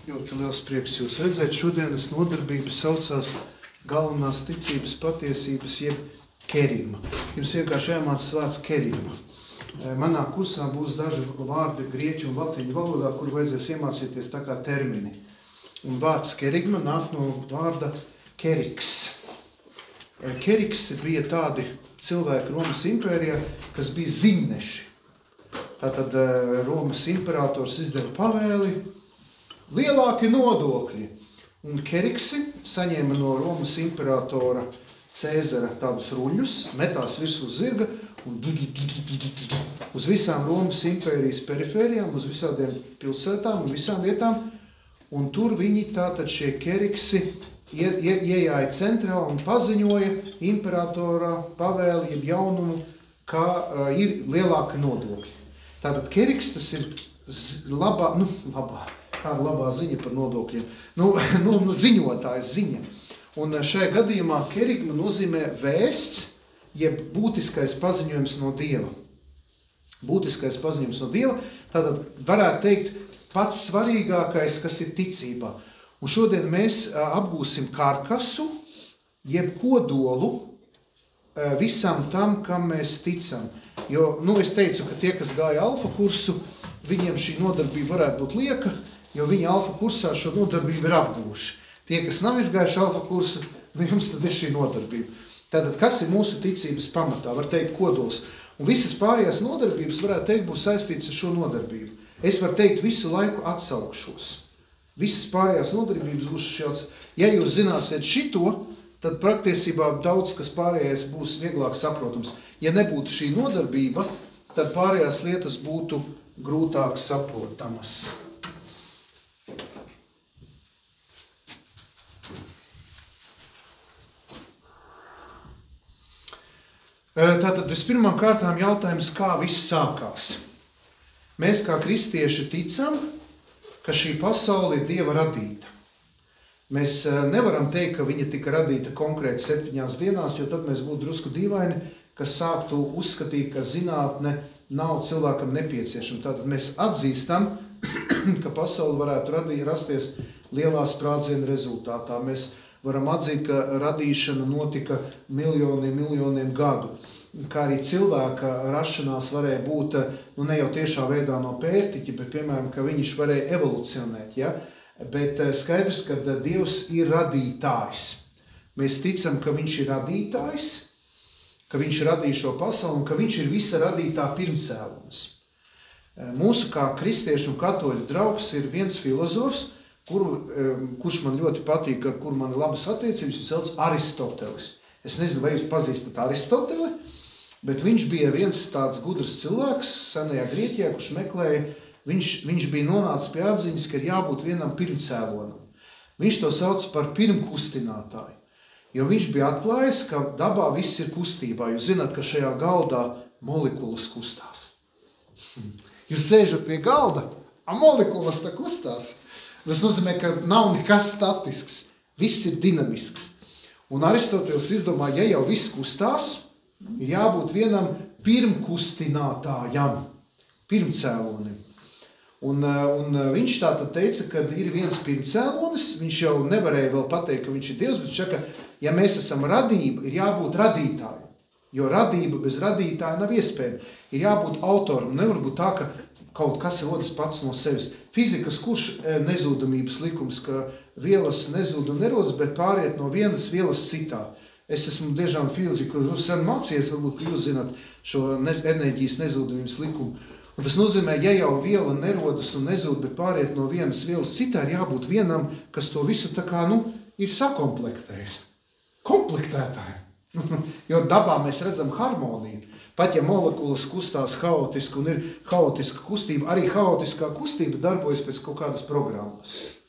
Ļoti liels prieks jūs redzēt. Šodienas nodarbība saucās galvenās ticības patiesības, jeb kerima. Jums vienkārši jāmācās vārds kerima. Manā kursā būs daži vārdi grieķu un latīņu valodā, kur vajadzēs iemācīties tā kā termini. Un vārds kerigma nāk no vārda keriks. Keriks bija tādi cilvēki Romas impērijā, kas bija zimneši. Tātad Romas imperators izdeva pavēli lielāki nodokļi. Un keriksi saņēma no Romas imperatora Cēzara tādus ruļus, metās virsū zirga un uz visām Romas impērijas perifērijām, uz visādiem pilsētām un visām vietām. Un tur viņi tātad šie keriksi iejāja centrā un paziņoja imperatora pavēli, jeb jaunumu, kā ir lielāki nodokļi. Tātad keriks tas ir labā ziņa par nodokļiem. Ziņotājs ziņa. Un šajā gadījumā kerigma nozīmē vēsts, jeb būtiskais paziņojums no Dieva. Būtiskais paziņojums no Dieva, tātad varētu teikt pats svarīgākais, kas ir ticībā. Un šodien mēs apgūsim karkasu, jeb kodolu visam tam, kam mēs ticam. Jo, es teicu, ka tie, kas gāja alfa kursu, viņiem šī nodarbība varētu būt lieka, jo viņi alfa kursā šo nodarbību ir apgūši. Tie, kas nav izgājuši alfa kursu, jums tad ir šī nodarbība. Tātad, kas ir mūsu ticības pamatā? Var teikt kodols. Un visas pārējās nodarbības, varētu teikt, būs saistītas ar šo nodarbību. Es varu teikt, visu laiku atsaukšos. Visas pārējās nodarbības būs šāds. Ja jūs zināsiet šito, tad praktiesībā daudz, kas pārējais būs vieglāk saprotams. Ja nebūtu šī nodarbība, tad pārējās lietas būtu grūtāk saprotamas. Tātad vispirmām kārtām jautājums, kā viss sākās. Mēs kā kristieši ticam, ka šī pasaule ir Dieva radīta. Mēs nevaram teikt, ka viņa tika radīta konkrēti 7 dienās, jo tad mēs būtu drusku dīvaini, kas sāktu uzskatīt, ka zinātne nav cilvēkam nepieciešama. Tātad mēs atzīstam, ka pasaule varētu rasties lielā sprādziena rezultātā. Mēs varam atzīt, ka radīšana notika miljoniem gadu. Kā arī cilvēka rašanās varēja būt, ne jau tiešā veidā no pērtiķa, bet, piemēram, ka viņš varēja evolucionēt, ja? Bet skaidrs, ka Dievs ir radītājs. Mēs ticam, ka viņš ir radītājs, ka viņš radīja šo pasauli un ka viņš ir visa radītā pirmcēlonis. Mūsu kā kristiešu un katoļu draugs ir viens filozofs, kurš man ļoti patīk, ar kuru man ir labas attiecības, viņš sauc Aristotelis. Es nezinu, vai jūs pazīstat Aristoteli, bet viņš bija viens tāds gudrs cilvēks senajā Grieķijā, kurš meklēja, viņš bija nonācis pie atziņas, ka ir jābūt vienam pirmcēlonam. Viņš to sauc par pirmkustinātāju, jo viņš bija atklājis, ka dabā viss ir kustībā. Jūs zināt, ka šajā galdā molekulas kustās. Jūs sēžat pie galda, a molekulas tā kustās. Tas nozīmē, ka nav nekas statisks, viss ir dinamisks. Un Aristotelis izdomā, ja jau viss kustās, ir jābūt vienam pirmkustinātājam, pirmcēlonim. Un viņš tātad teica, ka ir viens pirmcēlonis, viņš jau nevarēja vēl pateikt, ka viņš ir Dievs, bet viņš saka, ja mēs esam radība, ir jābūt radītājiem, jo radība bez radītāja nav iespējama. Ir jābūt autoram, nevar būt tā, ka kaut kas rodas pats no sevis. Fizikas kurš nezūdamības likums, ka vielas nezūd un nerodas, bet pāriet no vienas vielas citā. Es esmu diezgan fiziku sen mācījies, varbūt jūs zināt šo enerģijas nezūdamības likumu. Un tas nozīmē, ja jau viela nerodas un nezūd, bet pāriet no vienas vielas citā, ir jābūt vienam, kas to visu tā kā, ir sakomplektējis. Komplektētāji. Jo dabā mēs redzam harmoniju. Pat ja molekulas kustās haotiski un ir haotiska kustība, arī haotiskā kustība darbojas pēc kaut kādas programmas.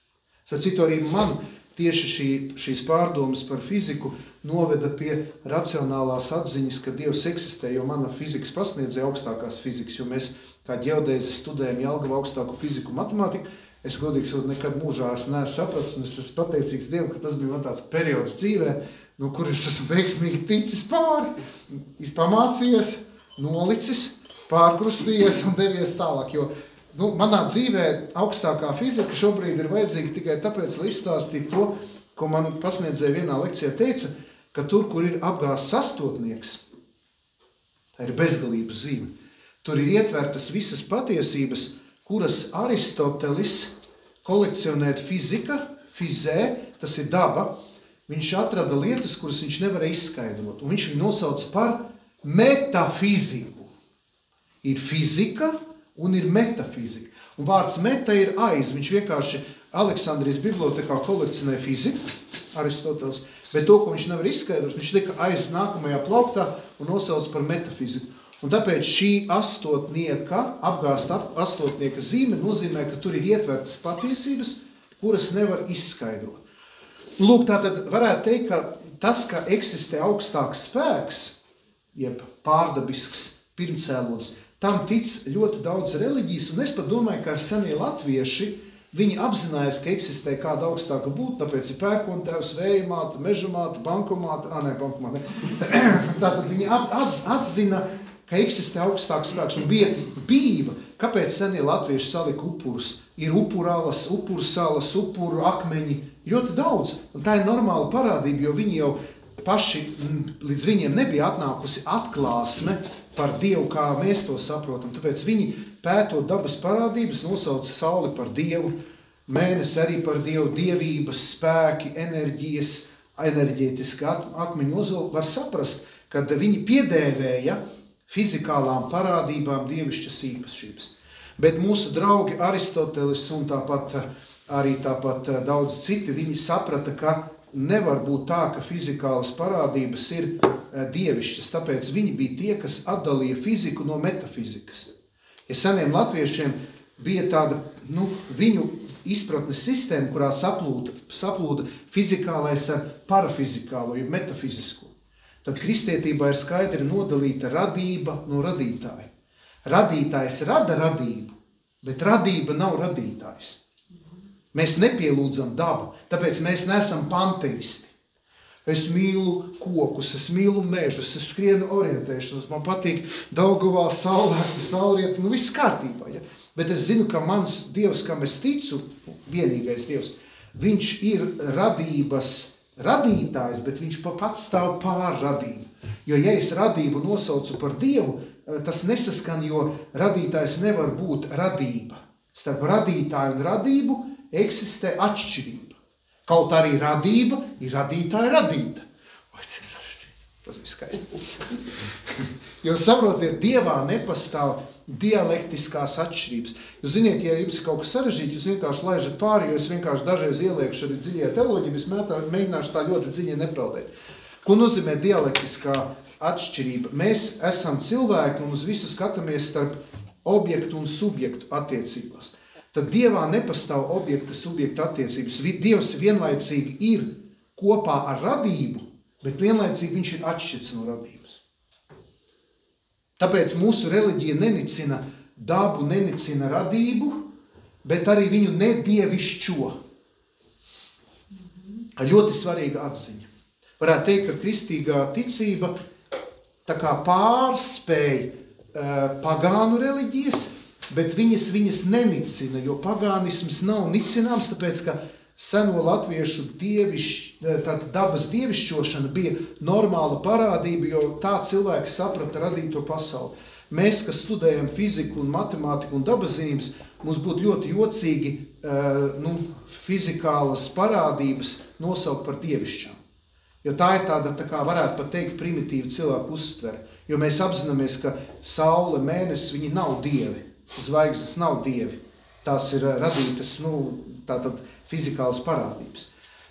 Citu arī man tieši šīs pārdomas par fiziku noveda pie racionālās atziņas, ka Dievs eksistē, jo mana fizikas pasniedzēja augstākās fizikas, jo mēs kā ģeodēzi studējam Jelgavā augstāku fiziku matemātiku. Es godīgi sakot, nekad mūžā neesmu sapratis, un es esmu pateicīgs Dievam, ka tas bija man tāds periods dzīvē, no kur es esmu veiksmīgi ticis pāri, pamācījies, nolicis, pārkrustījies un devies tālāk, jo manā dzīvē augstākā fizika šobrīd ir vajadzīga tikai tāpēc, lai izstāstītu to, ko man pasniedzēja vienā lekcijā teica, ka tur, kur ir apgāsts astotnieks, tā ir bezgalības zīme. Tur ir ietvertas visas patiesības, kuras Aristotelis kolekcionēt fizika, fizē, tas ir daba, viņš atrada lietas, kuras viņš nevarēja izskaidrot. Un viņš viņu nosauca par metafiziku. Ir fizika un ir metafizika. Un vārds meta ir aiz. Viņš vienkārši Aleksandrijas bibliotekā kolekcionē fiziku, Aristotelis, bet to, ko viņš nevar izskaidrot, viņš lika aiz nākamajā plauktā un nosauca par metafiziku. Un tāpēc šī apgāsta astotnieka zīme nozīmē, ka tur ir ietvertas patiesības, kuras nevar izskaidrot. Lūk, tātad varētu teikt, ka tas, ka eksistē augstāks spēks, jeb pārdabisks pirmcēlonis, tam tic ļoti daudz reliģijas, un es pat domāju, ka ar senie latvieši, viņi apzinājās, ka eksistē kāda augstāka būtne, tāpēc ir pērkontēvs, vējamāte, mežamāte, bankomāte. Tātad viņi atzina, ka eksistē augstāks spēks, un bija bīva. Kāpēc senie latvieši salika upurus? Ir upuralas, upursalas, upuru akmeņi, ļoti daudz. Un tā ir normāla parādība, jo viņi jau paši, līdz viņiem nebija atnākusi atklāsme par Dievu, kā mēs to saprotam. Tāpēc viņi pētot dabas parādības nosauca sauli par Dievu, mēnesi arī par Dievu, dievības, spēki, enerģijas, enerģētiski akmeņu ozoli. Var saprast, kad viņi piedēvēja fizikālām parādībām dievišķas īpašības. Bet mūsu draugi Aristotelis un tāpat daudz citi, viņi saprata, ka nevar būt tā, ka fizikālas parādības ir dievišķas, tāpēc viņi bija tie, kas atdalīja fiziku no metafizikas. Ja seniem latviešiem bija tāda, viņu izpratnes sistēma, kurā saplūda fizikālais ar parafizikālo, jeb metafizisko, tad kristietībā ir skaidri nodalīta radība no radītāja. Radītājs rada radību, bet radība nav radītājs. Mēs nepielūdzam dabu, tāpēc mēs neesam panteisti. Es mīlu kokus, es mīlu mežus, es skrienu orientēšanos, man patīk Daugavā saulrieta, viss kārtībā. Ja? Bet es zinu, ka mans Dievs, kam es ticu, vienīgais Dievs, viņš ir radības radītājs, bet viņš pats stāv pār radību. Jo, ja es radību nosaucu par Dievu, tas nesaskan, jo radītājs nevar būt radība. Starp radītāju un radību eksistē atšķirība. Kaut arī radība ir radītāja radīta. Vai cik sarežģīti? Tas ir skaisti. Jo saprotiet, Dievā nepastāv dialektiskās atšķirības. Jūs ziniet, ja jums ir kaut kas sarežģīti, jūs vienkārši laižat pāri, jo es vienkārši dažreiz ieliekšu arī dziļajā teoloģijā, es mēģināšu tā ļoti dziļi nepeldēt. Ko nozīmē dialektiskā atšķirība? Mēs esam cilvēki un uz visu skatāmies starp objektu un subjektu attiecībās. Tad Dievā nepastāv objekta subjekta attiecības. Dievs vienlaicīgi ir kopā ar radību, bet vienlaicīgi viņš ir atšķirts no radības. Tāpēc mūsu reliģija nenicina dabu, nenicina radību, bet arī viņu nedievišķo. Ļoti svarīga atziņa. Varētu teikt, ka kristīgā ticība tā kā pārspēj pagānu reliģijas, bet viņas nenicina, jo pagānisms nav nicināms, tāpēc, ka seno latviešu dabas dievišķošana bija normāla parādība, jo tā cilvēki saprata radīto pasauli. Mēs, kas studējam fiziku un matemātiku un dabas zinības, mums būtu ļoti jocīgi fizikālas parādības nosaukt par dievišķām. Jo tā ir tāda, tā kā varētu pat teikt, primitīva cilvēku uztvere. Jo mēs apzināmies, ka saule, mēnesis, viņi nav dievi. Zvaigznes nav dievi. Tās ir radītas, tātad fizikālas parādības.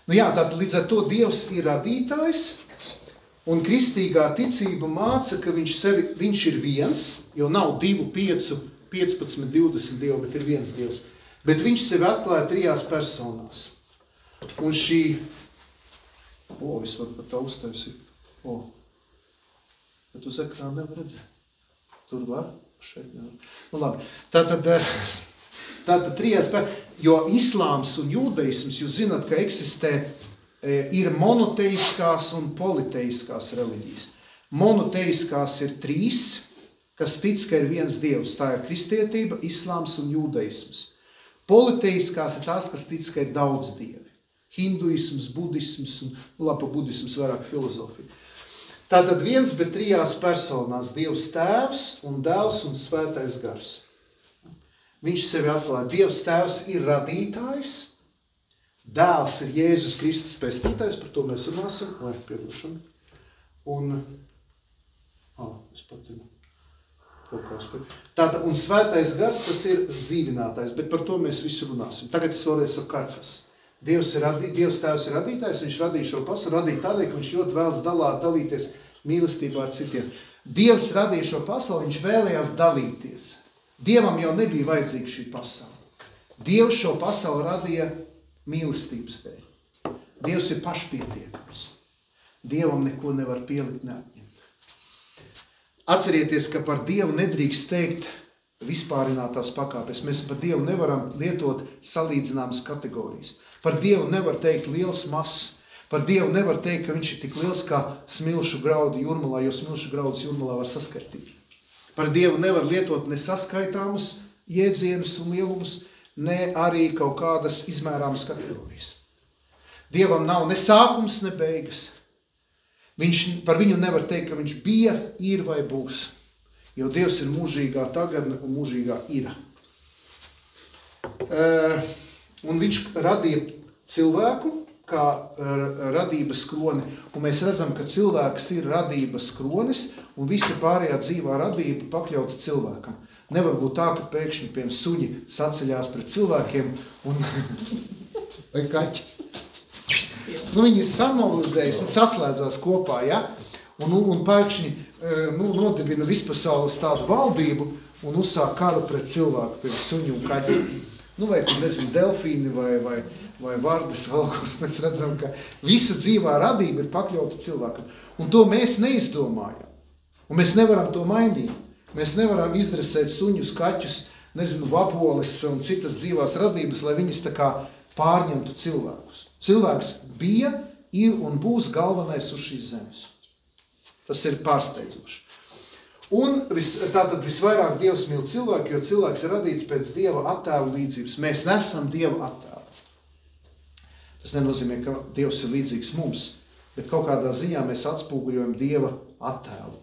Tātad līdz ar to Dievs ir radītājs, un kristīgā ticība māca, ka viņš ir viens, jo nav 2, 5, 15, 20 dievu, bet ir viens Dievs. Bet viņš sevi atklāja 3 personās. Un šī... es varu pat tā uztaisīt. Bet uz ekrāna nevar redzēt. Tur var? Šeit nevar. Labi. Tātad 3 jo islāms un jūdaisms, jūs zināt, ka eksistē ir monoteiskās un politeiskās reliģijas. Monoteiskās ir 3, kas tic, ka ir viens Dievs. Tā ir kristietība, islāms un jūdaisms. Politeiskās ir tās, kas tic, ka ir daudz dievi. Hinduisms, budisms un, labi, budisms vairāk filozofija. Tātad viens, bet trijās personās. Dievs Tēvs un Dēls un Svētais Gars. Viņš sevi atklāja. Dievs Tēvs ir radītājs. Dēls ir Jēzus Kristus pestītājs, par to mēs runāsim. Lai, piedošana. Un, es pat tātad, un Svētais Gars, tas ir dzīvinātājs, bet par to mēs visu runāsim. Tagad es vēlreiz saku kārtas. Dievs Tēvs ir radītājs, viņš radīja šo pasauli, radīja tādēļ, ka viņš ļoti vēlas dalīties mīlestībā ar citiem. Dievs radīja šo pasauli, viņš vēlējās dalīties. Dievam jau nebija vajadzīga šī pasaule. Dievs šo pasauli radīja mīlestības dēļ. Dievs ir pašpietiekams. Dievam neko nevar pielikt, neatņemt. Atcerieties, ka par Dievu nedrīkst teikt vispārinātās pakāpes. Mēs par Dievu nevaram lietot salīdzināmas kategorijas. Par Dievu nevar teikt liels mazs. Par Dievu nevar teikt, ka viņš ir tik liels kā smilšu graudu jūrmalā, jo smilšu graudus jūrmalā var saskaitīt. Par Dievu nevar lietot nesaskaitāmus jēdzienus un lielumus, ne arī kaut kādas izmērāmas kategorijas. Dievam nav ne sākums, ne beigas. Par viņu nevar teikt, ka viņš bija, ir vai būs. Jo Dievs ir mūžīgā tagadne un mūžīgā ira. Un viņš radīja cilvēku kā radības kroni. Un mēs redzam, ka cilvēks ir radības kronis un visa pārējā dzīvā radība pakļauta cilvēkam. Nevar būt tā, ka pēkšņi piemēram suņi saceļās pret cilvēkiem un vai kaķi. Viņi samobilizējas un saslēdzās kopā, ja? Un pēkšņi nodibina vispasaules tādu valdību un uzsāk karu pret cilvēku, pret suņu un kaķi. Vai, nezinu, delfīni vai vardes valkos, mēs redzam, ka visa dzīvā radība ir pakļauta cilvēkam. Un to mēs neizdomājam. Un mēs nevaram to mainīt. Mēs nevaram izdresēt suņus, kaķus, nezinu, vaboles un citas dzīvās radības, lai viņas tā kā pārņemtu cilvēkus. Cilvēks bija, ir un būs galvenais uz šīs zemes. Tas ir pārsteidzoši. Un tātad visvairāk Dievs mīl cilvēku, jo cilvēks ir radīts pēc Dieva attēlu līdzības. Mēs nesam Dieva attēlu. Tas nenozīmē, ka Dievs ir līdzīgs mums, bet kaut kādā ziņā mēs atspūguļojam Dieva attēlu.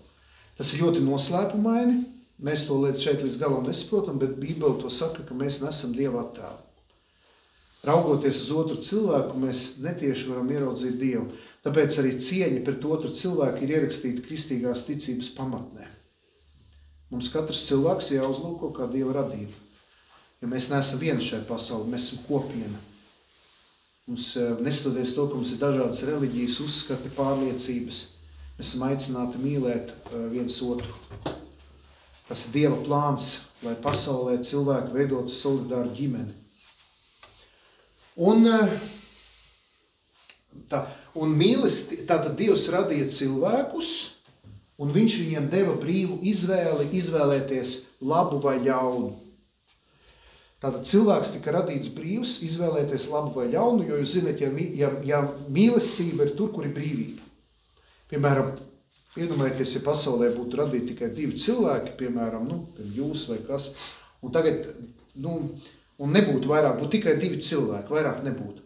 Tas ir ļoti noslēpumaini. Mēs to šeit līdz galam nesaprotam, bet Bībele to saka, ka mēs nesam Dieva attēlu. Raugoties uz otru cilvēku, mēs netieši varam ieraudzīt Dievu. Tāpēc arī cieņa pret otru cilvēku ir ierakstīta kristīgās ticības pamatnē. Mums katrs cilvēks jāuzlūko kā Dieva radība. Jo mēs neesam vieni šajā pasaulē, mēs esam kopiena. Mums neskatoties to, ka mums ir dažādas reliģijas, uzskati, pārliecības, mēs esam aicināti mīlēt viens otru. Tas ir Dieva plāns, lai pasaulē cilvēki veidotu solidāru ģimeni. Tātad Dievs radīja cilvēkus, un viņš viņiem deva brīvu izvēlēties labu vai ļaunu. Tātad cilvēks tika radīts brīvs izvēlēties labu vai ļaunu, jo jūs zināt, ja mīlestība ir tur, kur ir brīvība. Piemēram, iedomājieties, ja pasaulē būtu radīti tikai 2 cilvēki, piemēram, jūs vai kas, un tagad, un nebūtu vairāk, būtu tikai 2 cilvēki, vairāk nebūtu.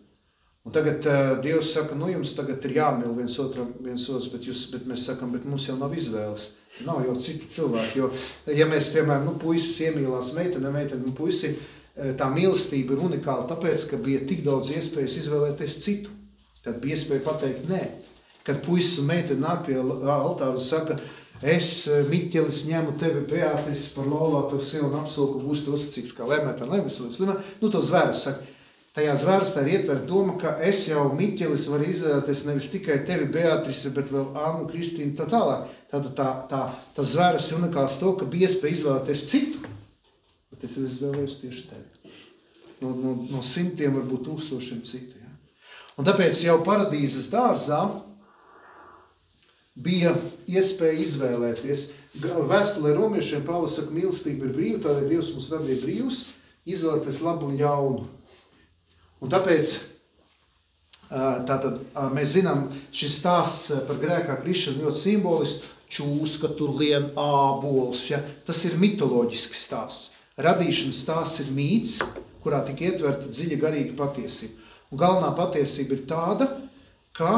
Un tagad Dievs saka, jums tagad ir jāmīl viens otrs, bet mēs sakam, bet mums jau nav izvēles. Nav jau citi cilvēki, jo, ja mēs, piemēram, puisis iemīlās meiteni, puisi, tā mīlestība ir unikāla, tāpēc, ka bija tik daudz iespējas izvēlēties citu. Tad bija iespēja pateikt nē. Kad puisis un meiteni nāk pie altāra un saka, es, Miķelis, ņemu tevi Beatrice par laulāto sievu un apsolu, ka būšu te uzticīgs kā lemētā neveselības slimā, to zvērs saka. Tajā zvērstā ir ietver doma, ka es jau Miķelis varu izvēlēties nevis tikai tevi Beatrice, bet vēl Annu, Kristīnu tā tālāk. Tas zvērs ir unikāls to, ka bija iespēja izvēlēties citu, bet es izvēlējos tieši tevi. No simtiem, varbūt tūkstošiem citu. Ja? Un tāpēc jau paradīzes dārzā bija iespēja izvēlēties. Vēstulē romiešiem Pāvils saka, mīlestība ir brīva, tādēļ Dievs mums radīja brīvus, izvēlēties labu un ļaunu. Un tāpēc tātad, mēs zinām, šis stāsts par grēkā krišanu ļoti simbolisks. čūska, tur lien ābols. Ja? Tas ir mitoloģisks stāsts. Radīšanas stāsts ir mīts, kurā tika ietverta dziļa garīga patiesība. Un galvenā patiesība ir tāda, ka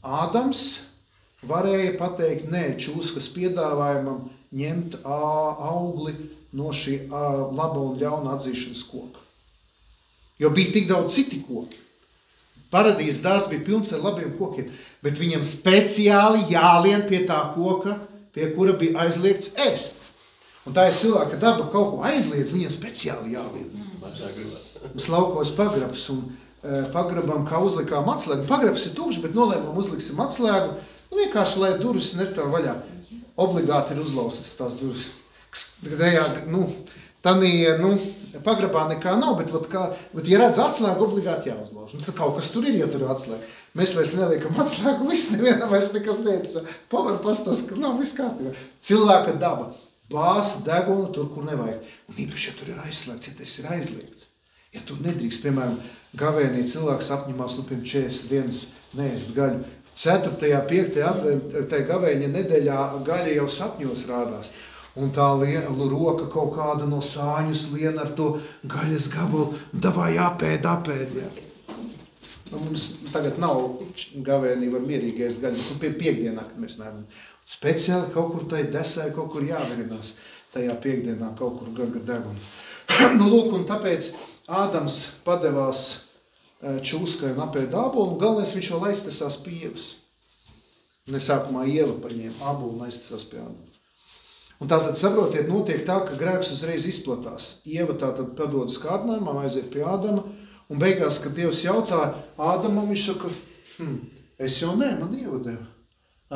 Ādams varēja pateikt nē čūskas piedāvājumam ņemt augli no šī laba un ļauna atzīšanas koka. Jo bija tik daudz citi koki. Paradīzes dārzs bija pilns ar labiem kokiem, bet viņam speciāli jālien pie tā koka, pie kura bija aizliegts ēst. Un tā ir cilvēka daba kaut ko aizliedz, viņam speciāli jālien. Mums laukos pagrabs un pagrabam kā uzlikām atslēgu. Pagrabs ir tukšs, bet nolēmām uzliksim atslēgu. Vienkārši, lai durvis netāv vaļā. Obligāti ir uzlaustas tās durvis. Pagrabā nekā nav, bet ja redz atslēgu, obligāti jāuzlauž. Tad kaut kas tur ir, ja tur ir atslēga. Mēs vairs neliekam atslēgu, viss nevienam vairs nekas teica. Pavar pastāst, ka nav viss kārtībā. Cilvēka daba. Bāsa degunu tur, kur nevajag. Un īpaši, ja tur ir aizslēgts, ja tas ir aizliegts. Ja tur nedrīkst, piemēram, gavēnī cilvēks apņemās, pirms 40 dienas neēst gaļu. 4., 5. aprīļa gavēņa nedēļā gaļa jau sapņos rādās. Un tā roka kaut kāda no sāņus lien ar to gaļas gabalu. Davai apēd. Ja. Mums tagad nav gavēnī, var mierīgi ēst gaļu. Pie piekdienā, kad mēs nevaram. Speciāli kaut kur tai desai, kaut kur jāvirinās. Tajā piekdienā kaut kur gaga deguna. Lūk, un tāpēc Ādams padevās čūskai un apēda ābolu, un galvenais viņš vēl aiztasās pie Ievas. Un sākumā Ieva paņēma ābolu un aiztasās pie Ādama. Un tātad, saprotiet, notiek tā, ka grēks uzreiz izplatās. Ieva tātad padodas kārdinājumam, aiziet pie Ādama, un beigās, kad Dievs jautāja Ādamam, viņš saka, es jau nē, man Ieva deva.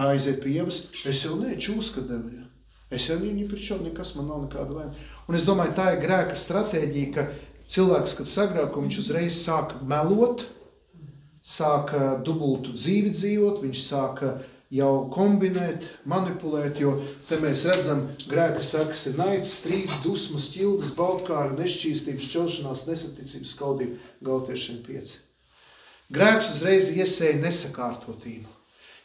Aiziet pie Ievas, es jau nē, čūska deva. Ja. Es jau viņu priekšā, nekas man nav nekāda vaina. Un es domāju, tā ir grēka stratēģija, ka cilvēks, kad sagrēko, viņš uzreiz sāk melot, sāk dubultu dzīvi dzīvot, viņš sāk jau kombinēt, manipulēt, jo te mēs redzam, grēka sekas ir naids, strīds, dusmas, ķildes, baltkāra, nešķīstības, šķelšanās, nesaticības, skaudība, Galatiešiem 5. Grēks uzreiz iesēja nesakārtotību,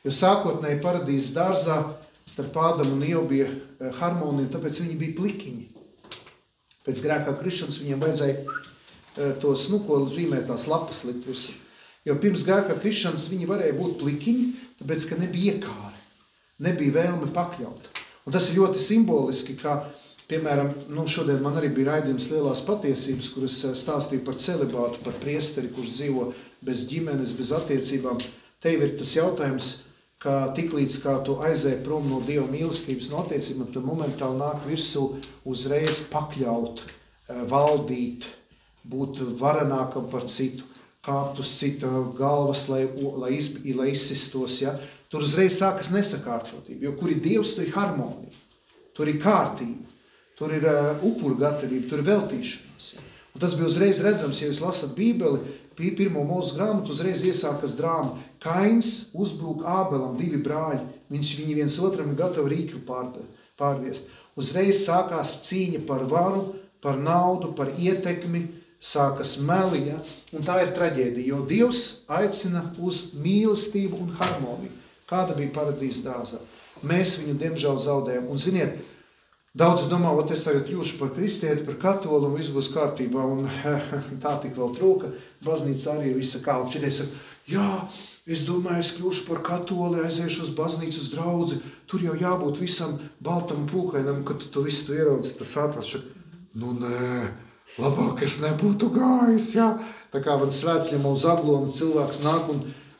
jo sākotnēji paradīzes dārzā starp Ādamu un Ievu bija harmonija, tāpēc viņi bija plikiņi. Pēc grēkā krišanas viņiem vajadzēja tos, ko zīmē tās lapas likt virsū. Jo pirms grēkā krišanas viņi varēja būt plikiņi, tāpēc, ka nebija iekāri, nebija vēlme pakļaut. Un tas ir ļoti simboliski, kā, piemēram, šodien man arī bija raidījums Lielās patiesības, kuras stāstīja par celibātu, par priesteri, kurš dzīvo bez ģimenes, bez attiecībām. Te ir tas jautājums, ka tiklīdz kā tu aizēji prom no Dieva mīlestības, no attiecībām, tad momentāli nāk virsū uzreiz pakļaut, valdīt, būt varenākam par citu, kāpt uz cita galvas, lai izsistos. Ja? Tur uzreiz sākas nesakārtotība, jo kur ir Dievs, tur ir harmonija, tur ir kārtība, tur ir upuru gatavība, tur ir veltīšanās. Ja? Un tas bija uzreiz redzams, ja jūs lasat Bībeli, pirmo Mūzes grāmatu, uzreiz iesākas drāma. Kains uzbrūk Ābelam, 2 brāļi, viņi viens otram ir gatavi rīkļu pārviest. Uzreiz sākās cīņa par varu, par naudu, par ietekmi, sākas meli, ja? Un tā ir traģēdija, jo Dievs aicina uz mīlestību un harmoniju. Kāda bija paradīzes dārzā? Mēs viņu, diemžēl, zaudējam. Un, ziniet, daudzi domā, es tagad kļūšu par kristieti, par katoli un viss būs kārtībā, un tā tik vēl trūka. Baznīca arī ir visa kauts. Es saku, jā, es domāju, es kļūšu par katoli, aiziešu uz baznīcu, uz draudzi, tur jau jābūt visam baltam pūkainam, kad tu visu tu ierodzi, tas atrast. Nē, labāk es nebūtu gājis, jā. Tā kā man svētceļam uz Aglonu cilvēks nāk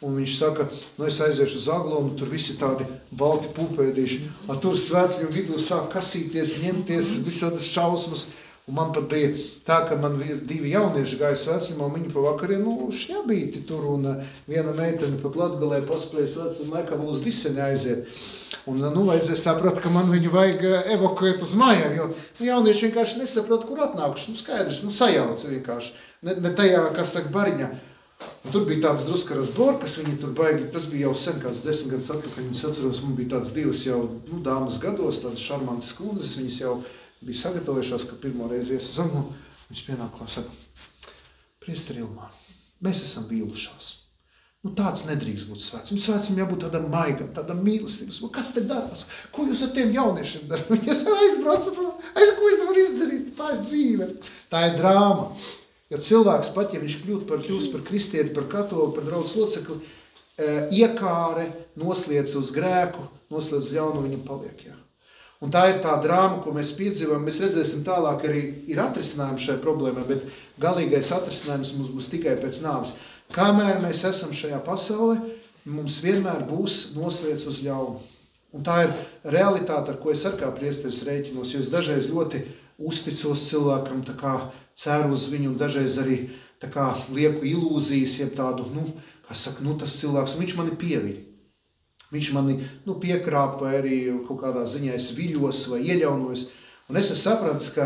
un viņš saka, es aiziešu uz Aglonu, tur visi tādi balti pūpēdīši. Tur svētceļam vidū sāk kasīties, ņemties, visādas šausmas. Un man pat bija tā, ka man 2 jaunieši gāja svētceļumā, un viņi pa vakariem, šņabīti tur, un viena meitene pat Latgalē paspēja svētceļumā, laikā vēl uz Diseni aiziet. Un, vajadzēja saprat, ka man viņu vajag evakuēt uz mājām, jo jaunieši vienkārši nesaprot, kur atnākuši. Skaidrs, sajauca vienkārši. Ne tajā, kā saka, bariņā. Un tur bija tāds druskaras borkas, viņi tur baigi, tas bija jau sen, kāds 10 gadus atpakaļ, viņas atceros, man bija tāds 2 jau dāmas gados, tādas šarmantas kundzes, viņas jau bija sagatavojušās, ka pirmo reizi ies uz Aglonu. Viņš pienāk klāt, saka, priesteri Ilmār, mēs esam vīlušās. Tāds nedrīkst būt svēts. Un svētsim jābūt tādam maigam, tādam mīlestības. Kas te darās? Ko jūs ar tiem jauniešiem darat? Viņi aizbrauc, ko es varu izdarīt? Tā ir dzīve, tā ir drāma. Jo cilvēks pat, ja viņš kļūst par kristieti, par katoli, par draudzes locekli, iekāre, nosliec uz grēku, nosliec uz ļaunu, viņam paliek. Jā. Un tā ir tā drāma, ko mēs piedzīvojam. Mēs redzēsim tālāk arī ir atrisinājums šai problēmai, bet galīgais atrisinājums mums būs tikai pēc nāves. Kamēr mēs esam šajā pasaulē, mums vienmēr būs nosliec uz ļaunu. Un tā ir realitāte, ar ko es ar kā priesteris rēķinos, jo es dažreiz ļoti uzticos cilvēkam, tā kā ceru uz viņu, un dažreiz arī tā kā lieku ilūzijas, jeb tādu, tas cilvēks, un viņš mani pieviļ. Viņš mani piekrāp, vai arī kaut kādā ziņā es viļos vai ieļaunojos. Un es sapratu, ka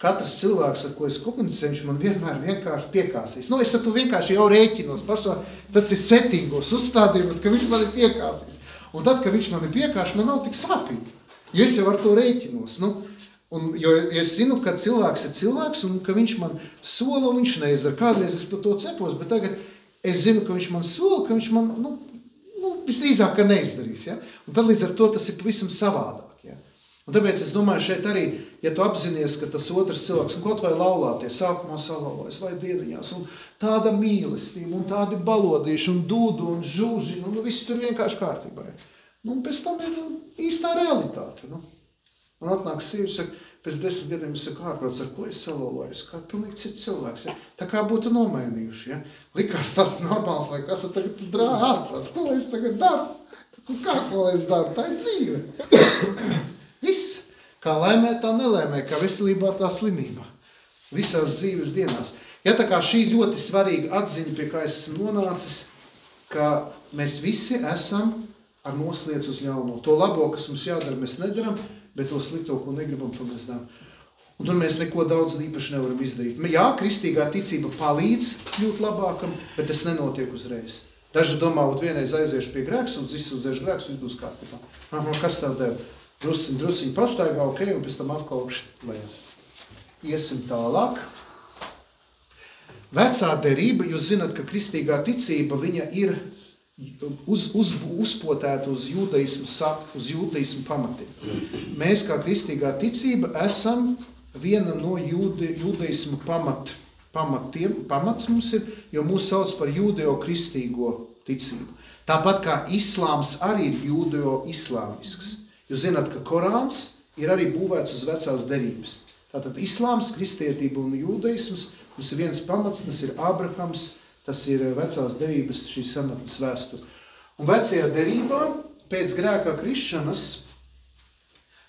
katrs cilvēks, ar ko es komunicēju, viņš man vienmēr vienkārši piekāsīs. Es ar to vienkārši jau rēķinos pašā, tas ir settingos, uzstādījumos, ka viņš mani piekāsīs. Un tad, kad viņš mani piekāš, man nav tik sāpīgi, jo es jau ar to rēķinos. Jo es zinu, ka cilvēks ir cilvēks, un ka viņš man sola, un viņš neizdara. Kādreiz es par to cepos, bet tagad es zinu, ka viņš man sola, ka viņš man, visdrīzāk, ka neizdarīs. Ja? Un tad līdz ar to tas ir pavisam savādāk. Ja? Un tāpēc es domāju, šeit arī, ja tu apzinies, ka tas otrs cilvēks, un kaut vai laulāties, sākumā salaulājas, vai diediņās, un tāda mīlestība, un tādi balodīši, un dūdu, un žūži, viss tur vienkārši kārtībā. Un pēc tam ir īstā realitāte. Man atnāk sīvs, saka, pēc 10 gadiem es saku ārprāts, ar ko es salaulājos, kā pilnīgi cits cilvēks. Ja? Tā kā būtu nomainījuši. Ja? Likās tāds normāls, vai kas tagad drāja ārprāts, ko lai es tagad daru? Ko lai es daru? Tā ir dzīve. Viss, kā laimē, tā nelēmē, kā veselībā, tā slimībā. Visās dzīves dienās. Ja tā kā šī ļoti svarīga atziņa, pie kā es esmu nonācis, ka mēs visi esam ar nosliec uz ļauno. To labo, kas mums jādara, mēs nedaram, bet to slikto, ko negribam, to mēs daram. Un tur mēs neko daudz īpaši nevaram izdarīt. Jā, kristīgā ticība palīdz kļūt labākam, bet tas nenotiek uzreiz. Daži domā, vienreiz aiziešu pie grēks un izsūdzēšu grēks, un būs kārtībā. Kas tev deva? Drusiņi pastaigā, ok, un pēc tam atkal lejā. Iesim tālāk. Vecā derība, jūs zināt, ka kristīgā ticība, viņa ir uzpotēta uz jūdaismu pamatiem. Mēs kā kristīgā ticība esam viena no jūdaismu pamats mums ir, jo mūs sauc par jūdeo-kristīgo ticību. Tāpat kā islāms arī ir jūdeo-islāmisks. Jūs zināt, ka Korāns ir arī būvēts uz vecās derības. Tātad islāms, kristietība un jūdaisms, mums ir viens pamats, tas ir Abrahams, tas ir vecās derības, šī senatnes vēsture. Un vecajā derībā, pēc grēkā krišanas,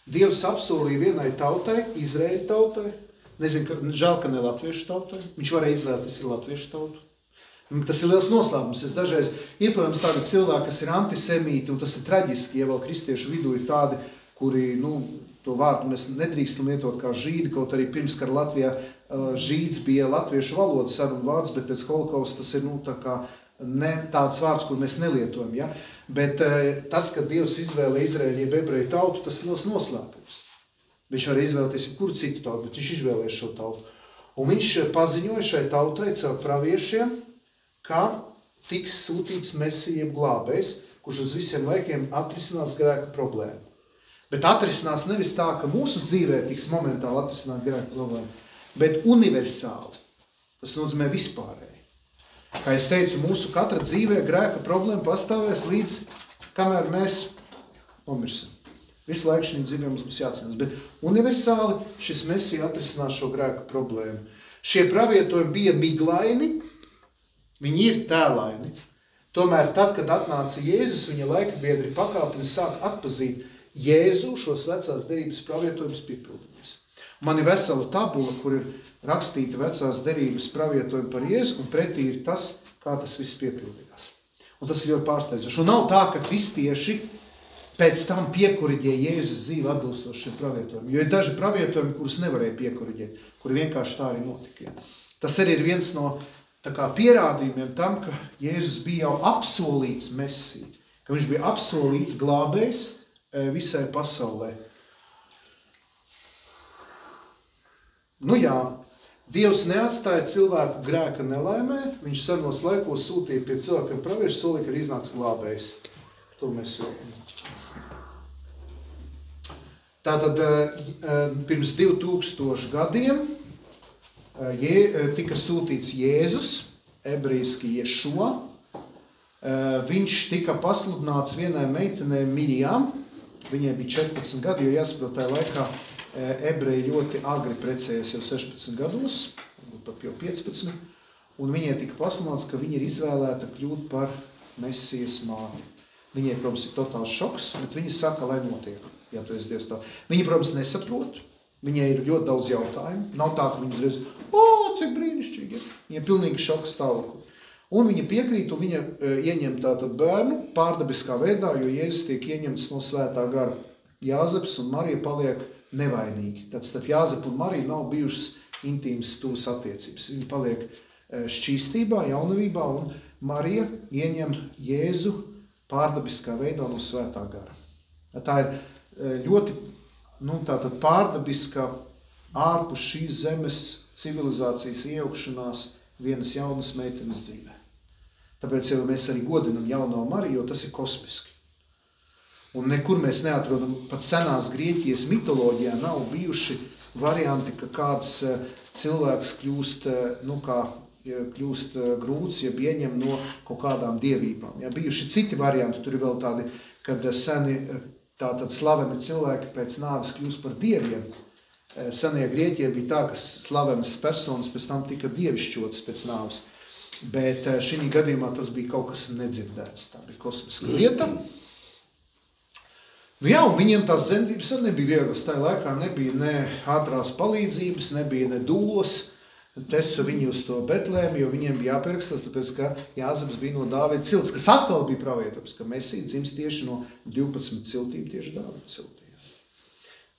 Dievs apsolīja vienai tautai, Izraēļa tautai, žēl, ka ne latviešu tautai, viņš varēja izvēlēties ir latviešu tautu. Tas ir liels noslēpums. Ir, protams, tādi cilvēki, kas ir antisemīti, un tas ir traģiski, ja vēl kristiešu vidū ir tādi, kuri, to vārdu mēs nedrīkstam lietot kā žīdi, kaut arī pirms kara Latvijā žīds bija latviešu valodas sarunu vārds, bet pēc holokausta tas ir, tāds vārds, kur mēs nelietojam, ja? Bet tas, ka Dievs izvēlē Izraēļu jeb ebreju tautu, tas ir liels noslēpums. Viņš var izvēlēties jebkuru citu tautu, bet viņš izvēlēs šo tautu. Un viņš paziņoja šai tautai caur praviešiem, ka tiks sūtīts Mesija jeb glābējs, kurš uz visiem laikiem atrisinās grēka problēmu. Bet atrisinās nevis tā, ka mūsu dzīvē tiks momentāli atrisināt grēka problēmu, bet universāli. Tas nozīmē vispārēji. Kā es teicu, mūsu katra dzīvē grēka problēma pastāvēs līdz, kamēr mēs nomirsim. Visu laiku šī dzīvē mums būs jācenās, bet universāli šis Mesija atrisinās šo grēka problēmu. Šie pravietojumi bija miglaini, viņi ir tēlaini. Tomēr tad, kad atnāca Jēzus, viņa laika biedri pakāpeni sāk atpazīt Jēzu šos vecās derības pravietojumus piepildījumus. Man ir vesela tabula, kur ir rakstīta vecās derības pravietojumi par Jēzu, un pretī ir tas, kā tas viss piepildījās. Un tas ir ļoti pārsteidzoši. Un nav tā, ka kristieši pēc tam piekoriģēja Jēzus dzīvi atbilstoši šiem pravietojumiem. Jo ir daži pravietojumi, kurus nevarēja piekoriģēt, kuri vienkārši tā arī notika. Tas arī ir viens no pierādījumiem tam, ka Jēzus bija jau apsolīts Mesija, ka viņš bija apsolīts glābējs visai pasaulē. Jā, Dievs neatstāja cilvēku grēka nelaimē, viņš senos laikos sūtīja pie cilvēkiem praviešu, solīja, ka iznāks glābējs. To mēs jau. Tātad pirms 2000 gadiem tika sūtīts Jēzus, ebrejiski Ješua. Viņš tika pasludināts vienai meitenei Mirjam. Viņai bija 14 gadi, jo jāsaprot tajā laikā ebreji ļoti agri precējas jau 16 gados, pat jau 15, un viņai tika pasludināts, ka viņa ir izvēlēta kļūt par Mesijas māti. Viņai, protams, ir totāls šoks, bet viņa saka, lai notiek, ja tu esi Dievs tā. Viņa, protams, nesaprot, viņai ir ļoti daudz jautājumu, nav tā, ka viņa uzreiz, cik brīnišķīgi, viņa pilnīgi šoks stāvokli. Un viņa piekrīt, un viņa ieņem tātad bērnu pārdabiskā veidā, jo Jēzus tiek ieņemts no svētā gara. Jāzeps un Marija paliek nevainīgi. Tad starp Jāzepu un Mariju nav bijušas intīmas tuvas attiecības. Viņa paliek šķīstībā, jaunavībā, un Marija ieņem Jēzu pārdabiskā veidā no svētā gara. Tā ir ļoti tātad pārdabiska ārpus šīs zemes civilizācijas iejaukšanās vienas jaunas meitenes dzīvē. Tāpēc jau mēs arī godinam jauno Mariju, jo tas ir kosmiski. Un nekur mēs neatrodam, pat senās Grieķijas mitoloģijā nav bijuši varianti, ka kāds cilvēks kļūst, kļūst grūts, ja ieņem no kaut kādām dievībām. Ja, bijuši citi varianti, tur ir vēl tādi, kad seni tātad slaveni cilvēki pēc nāves kļūst par dieviem. Senie Grieķie bija tā, ka slavenas personas pēc tam tika dievišķotas pēc nāves. Bet šī gadījumā tas bija kaut kas nedzirdēts, tā bija kosmiska lieta. Un viņiem tās dzemdības arī nebija vieglas. Tajā laikā nebija ne ātrās palīdzības, nebija ne dūlas. Tesa viņi uz to Betlēmu, jo viņiem bija jāpierakstās, tāpēc, ka Jāzeps bija no Dāvida cilts, kas atkal bija pravietojums, ka Mesija dzims tieši no 12 ciltīm, tieši Dāvida ciltī.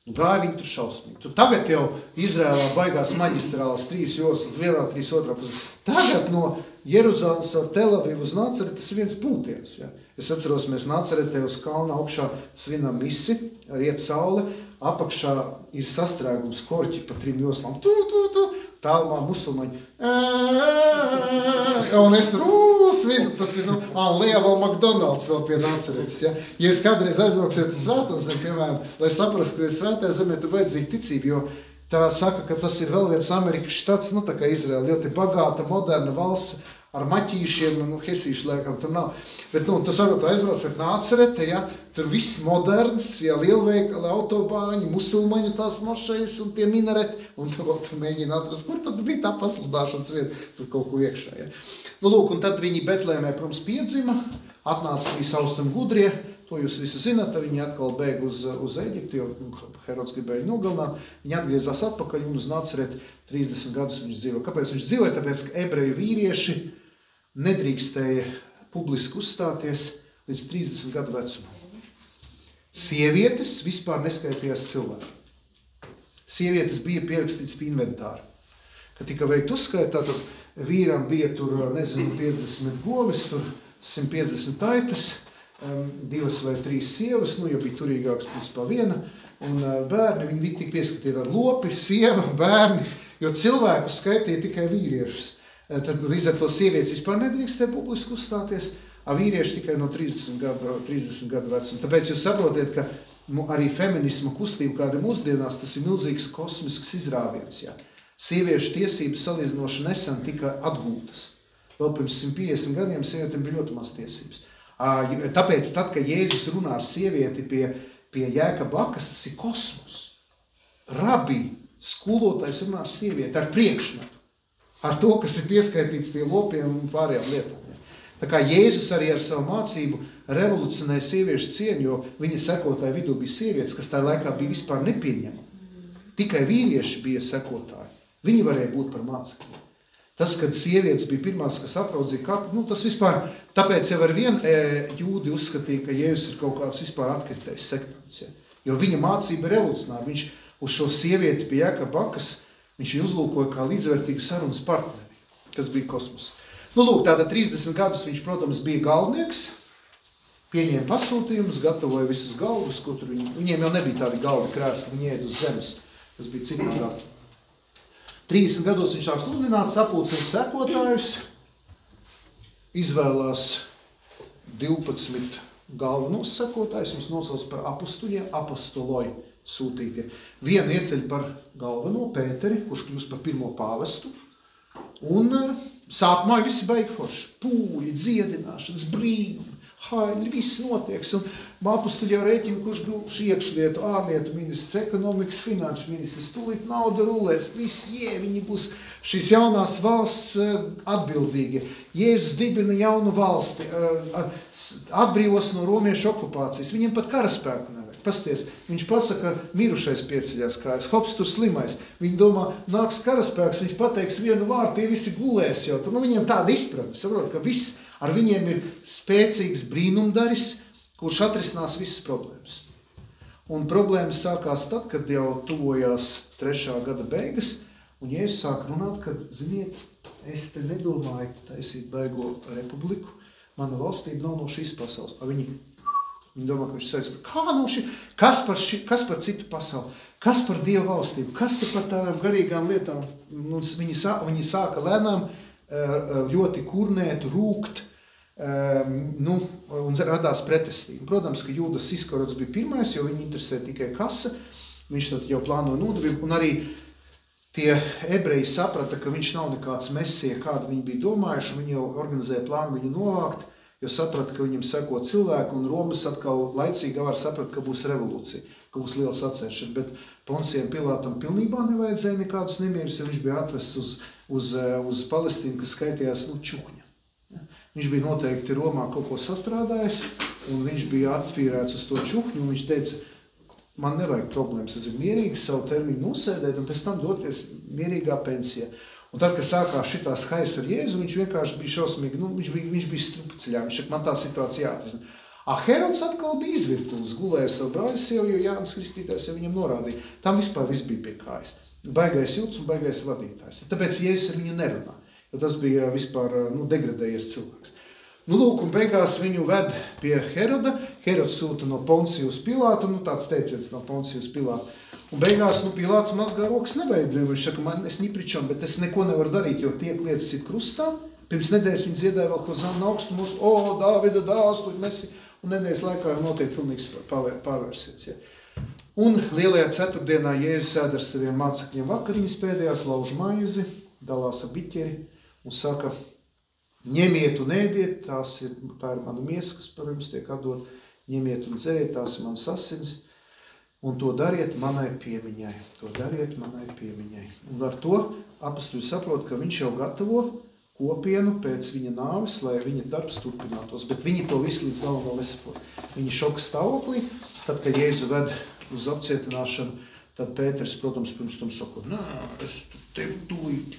Gāja viņi tur šausmīgi. Tur tagad jau Izrēlā baigās maģistrālas 3 joslas, vienā 3 otrā pusē. Tagad no Jeruzalemes ar Telavivu uz Nācereti tas ir viens pūtiens. Ja. Es atceros, mēs Nāceretē uz kalna augšā svinam misi, riet saule, apakšā ir sastrēgums korķi pa 3 joslām. Tālumā musulmaņi. Un es tur svinu, tas ir, Lieva McDonald's vēl pie Nāceretes. Ja jūs kādreiz aizbrauksiet uz svēto zemi, piemēram, lai saprastu, ka ir svētā zemē, tu vajadzīgi ticību, jo tā saka, ka tas ir vēl viens Amerikas štats, tā kā Izraela, ļoti bagāta, moderna valsts, ar maķīšiem, hesīšu laikam tur nav. Bet, tu sakot, aizbrauc ar Nācerete, ja, tur viss moderns, ja, lielveikali, autobāņi, musulmaņu tās mašejas un tie minareti, un tu mēģina atrast, kur tad bija tā pasludāšanas vieta, tur kaut kur iekšā, ja. Un tad viņi Betlēmē, protams, piedzima, atnāca trīs austrumu gudrie, to jūs visu zināt, viņi atkal bēg uz Eģipti, jo Herods gribēja nogalināt, viņi atgriezās atpakaļ un uz Nācereti 30 gadus viņš dzīvo. Kāpēc viņš dzīvoja? Tāpēc, ka ebreju vīrieši nedrīkstēja publiski uzstāties līdz 30 gadu vecumam. Sievietes vispār neskaitījās cilvēki. Sievietes bija pierakstīts pie inventāra. Kad tika veikt uzskaitā, tad vīram bija tur, 50 govis, tur 150 taitas, 2 vai 3 sievas, jo bija turīgāks principā viena, un bērni, viņi tika pieskatīti ar lopi, sieva, bērni, jo cilvēku skaitīja tikai vīriešus. Tad līdz ar to sievietes vispār nedrīkstēja publiski uzstāties, a vīrieši tikai no 30 gadu vecuma. Tāpēc jūs saprotiet, ka arī feminisma kustība, kāda mūsdienās, tas ir milzīgs kosmisks izrāviens. Jā. Sieviešu tiesības salīdzinoši nesen tika atgūtas. Vēl pirms 150 gadiem sievietēm bija ļoti maz tiesības. Tāpēc tad, kad Jēzus runā ar sievieti pie Jēkaba akas, tas ir kosmos. Rabī, skolotājs runā ar sievieti, ar priekšmetu. Ar to, kas ir pieskaitīts pie lopiem un pārējām lietām. Tā kā Jēzus arī ar savu mācību revolucionēja sieviešu cieņu, jo viņa sekotāju vidū bija sievietes, kas tā laikā bija vispār nepieņemama. Tikai vīrieši bija sekotāji. Viņi varēja būt par mācekļiem. Tas, kad sievietes bija pirmās, kas apraudzīja kapu, tas vispār, tāpēc jau ar vienu jūdi uzskatīja, ka Jēzus ir kaut kāds vispār atkritējs sektants. Ja? Jo viņa mācība ir revolucionāra. Viņš uz šo sievieti pie Jēkaba akas viņš uzlūkoja kā līdzvērtīgu sarunas partneri, kas bija kosmos. Tātad 30 gadus viņš, protams, bija galvnieks, pieņēma pasūtījumus, gatavoja visus galvus, ko tur viņiem jau nebija tādi galvi krēsli, viņi ēd uz zemes. Tas bija citādi. 30 gados viņš sāk sludināt, sapulcina sekotājus, izvēlās 12 galvenos sekotājus, viņus nosauc par apostuļiem, apostoloju sūtītie. Vienu ieceļ par galveno Pēteri, kurš kļūst par pirmo pāvestu, un sākumā visi baigi forši. Pūļi, dziedināšanas, brīnumi, haļi, viss notieks, un apostuļi jau rēķina, kurš būs iekšlietu, ārlietu ministrs, ekonomikas, finanšu ministrs, tūlīt nauda rulēs, viņi būs šīs jaunās valsts atbildīgi. Jēzus dibina jaunu valsti, atbrīvos no romiešu okupācijas, viņiem pat karaspēku nevajag. Pasties, viņš pasaka, mirušais pieceļās kājas, hops tur slimais. Viņi domā, nāks karaspēks, viņš pateiks vienu vārdu, tie visi gulēs jau. Viņiem tāda izpratne, saprot, ka viss ar viņiem ir spēcīgs brīnumdaris, kurš atrisinās visas problēmas. Un problēmas sākās tad, kad jau tuvojās 3. gada beigas, un Jēzus sāk runāt, ka, ziniet, es te nedomāju taisīt baigo republiku, mana valstība nav no šīs pasaules. Viņi domā, ka viņš sēdz par kā no šī, kas par citu pasauli, kas par Dievu valstību, kas te par tādām garīgām lietām. Viņi sāka lēnām ļoti kurnēt, rūkt, un radās pretestība. Protams, ka Jūdas Iskarots bija pirmais, jo viņu interesē tikai kasa, viņš tad jau plānoja nodevību, un arī tie ebreji saprata, ka viņš nav nekāds mesija, kādu viņi bija domājuši, un viņi jau organizēja plānu viņu novākt, jo saprata, ka viņam seko cilvēki, un Romas atkal laicīgi var saprat, ka būs revolūcija, ka būs liels atceršana, bet Poncijam Pilātam pilnībā nevajadzēja nekādus nemierus, jo viņš bija atvests uz Palestīnu, kas skaitījās čuhņa. Viņš bija noteikti Romā kaut ko sastrādājis, un viņš bija atfīrēts uz to čuhņu, un viņš teica, man nevajag problēmas, es mierīgi savu termiņu nosēdēt, un pēc tam doties mierīgā pensijā. Un tad, kad sākās šitās hais ar Jēzu, viņš vienkārši bija šausmīgi, viņš bija strupceļā, viņš saka, man tā situācija jāatrisina. Herods atkal bija izvirtulis, gulēja ar savu brāļu sievu, jo Jānis Kristītājs jau viņam norādīja. Tam vispār viss bija pie kājas. Baigais jūts un baigais vadītājs. Tāpēc Jēzus ar viņu nerunā, jo tas bija vispār degradējies cilvēks. Lūk, un beigās viņu ved pie Heroda. Herods sūta no Ponciju uz Pilātu, tāds teiciens no Ponciju uz Pilātu. Un beigās Pilāts mazgā rokas neveidriem. Viņš saka, man es nipričam, bet es neko nevaru darīt, jo tiek lietas sit krustā. Pirms nedēļas viņi dziedāja vēl Hozanna augstumos, Dāvida dēls, tu mesi, un nedēļas laikā jau notiek pilnīgs pārvērsiens. Ja. Un lielajā ceturtdienā Jēzus sēd ar saviem mācekļiem vakariņas pēdējās, lauž maizi, dalās ar biķeri un saka, ņemiet un ēdiet, tā ir mana miesa, kas par jums tiek atdot, ņemiet un dzeriet, tās ir manas asinis. Un to dariet manai piemiņai. To dariet manai piemiņai. Un ar to apostuļi saprot, ka viņš jau gatavo kopienu pēc viņa nāves, lai viņa darbs turpinātos. Bet viņi to visu līdz galam vēl nesaprot. Viņi šoka stāvoklī, tad, kad Jēzu ved uz apcietināšanu, tad Pēters, protams, pirms tam saka, nē, es tevi tūlīt,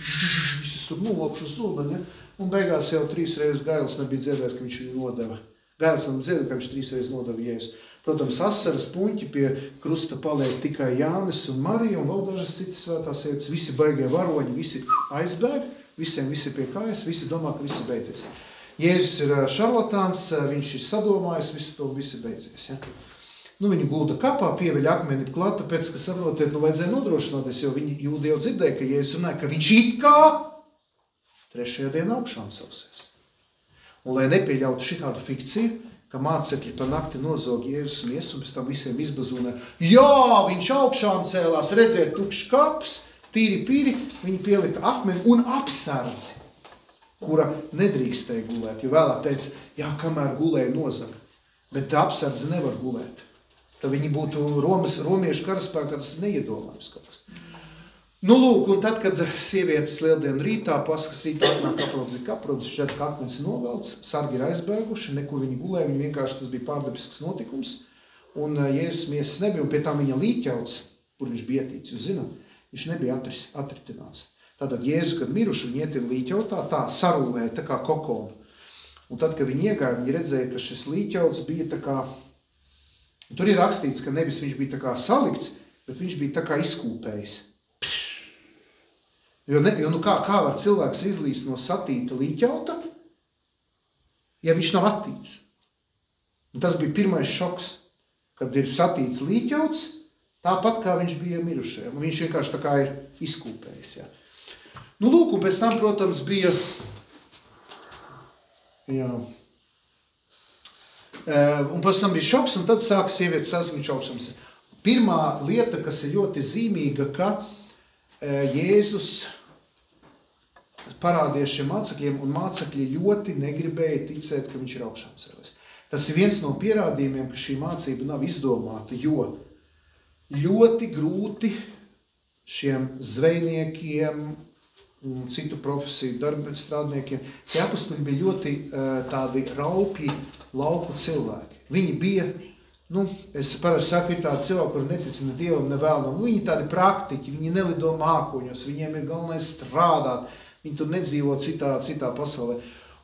visus tur nolokšu uz zobeni, ja? Un beigās jau 3 reizes Gailis nebija dzirdējis, ka viņš viņu nodeva. Gailis nav dzirdējis, ka viņš 3 reizes nodeva Jēzu. Protams, asaras puņķi pie krusta paliek tikai Jānis un Marija un vēl dažas citas svētās sievietes. Visi baigie varoņi, visi aizbēg, visiem visi pie kājas, visi domā, ka visi beidzies. Jēzus ir šarlatāns, viņš ir sadomājis, visi beidzies. Ja? Viņu gulda kapā, pieveļ akmeni klāt, tāpēc, ka saprotiet, vajadzēja nodrošināties, jo viņi jūdi jau dzirdēja, ka Jēzus runāja, ka viņš it kā 3. dienā augšām celsies. Un lai nepieļautu šitādu fikciju, ka mācekļi pa nakti nozog Jēzus miesu un pēc tam visiem izbazūnē. Jā, viņš augšām cēlās, redzēt tukšs kaps, tīri pīri, viņi pielika akmeni un apsardzi, kura nedrīkstēja gulēt, jo vēlāk teica, jā, kamēr gulēja nozaga, bet apsardzi nevar gulēt. Tad viņi būtu romiešu karaspēkā, tas neiedomājums kaut kas. Lūk, un tad, kad sievietes lieldienu rītā, paskas rītā atnāk kaprodzis, šķiet, ka akmens novelts, sargi ir aizbēguši, nekur viņi gulēja, viņi vienkārši tas bija pārdabisks notikums, un Jēzus miesas nebija, un pie tā viņa līķauts, kur viņš bija ietīts, jūs zināt, viņš nebija atritināts. Tātad Jēzus, kad miruši, viņi iet ir līķautā, tā sarulēja, tā kā kokonu. Un tad, kad viņi iegāja, viņi redzēja, ka šis līķauts bija tā kā, tur ir rakstīts, ka nevis viņš bija tā kā salikts, bet viņš bija tā kā izkūpējis. Jo kā var cilvēks izlīst no satīta līķauta, ja viņš nav attīts? Un tas bija pirmais šoks, kad ir satīts līķauts, tāpat kā viņš bija mirušajam. Un viņš vienkārši tā kā ir izkūpējis. Ja. Nu, lūk, un pēc tam, protams, bija, jā, un pēc tam bija šoks, un tad sāka sievietes sasniegt šaukšanas. Pirmā lieta, kas ir ļoti zīmīga, ka Jēzus parādījās šiem mācekļiem, un mācekļi ļoti negribēja ticēt, ka viņš ir augšām cēlies. Tas ir viens no pierādījumiem, ka šī mācība nav izdomāta, jo ļoti grūti šiem zvejniekiem un citu profesiju strādniekiem, tie apustuļi bija ļoti tādi raupji lauku cilvēki. Viņi bija, es parasti saku, ir tādi cilvēki, kuri netic ne Dievam, ne vēlam. Viņi tādi praktiķi, viņi nelido mākoņos, viņiem ir galvenais strādāt, viņi tur nedzīvo citā pasaulē.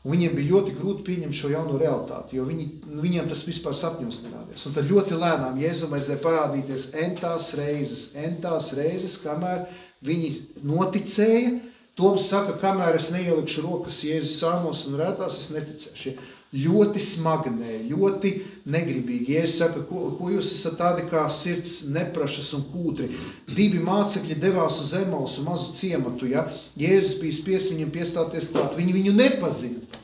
Un viņiem bija ļoti grūti pieņemt šo jauno realitāti, jo viņiem tas vispār sapņos nerādījās. Un tad ļoti lēnām Jēzum vajadzēja parādīties entās reizes, kamēr viņi noticēja. Toms saka, kamēr es neielikšu rokas Jēzus sārmos un rētās, es neticēšu. Ļoti smagnēji, ļoti negribīgi. Jēzus saka, ko jūs esat tādi kā sirds neprašas un kūtri. 2 mācekļi devās uz Emausu mazu ciematu, ja? Jēzus bija spies viņam piestāties klāt. Viņi viņu nepazina.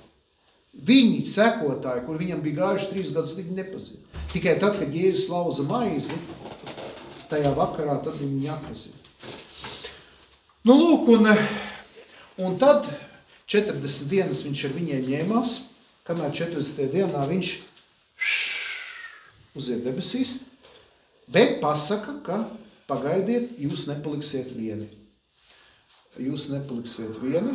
Viņi sekotāji, kur viņam bija gājuši 3 gadus, viņi nepazina. Tikai tad, kad Jēzus lauza maizi, tajā vakarā, tad viņi atpazina. Nu, lūk, un tad 40 dienas viņš ar viņiem ņēmās, kamēr 40. dienā viņš uziet debesīs, bet pasaka, ka pagaidiet, jūs nepaliksiet vieni. Jūs nepaliksiet vieni,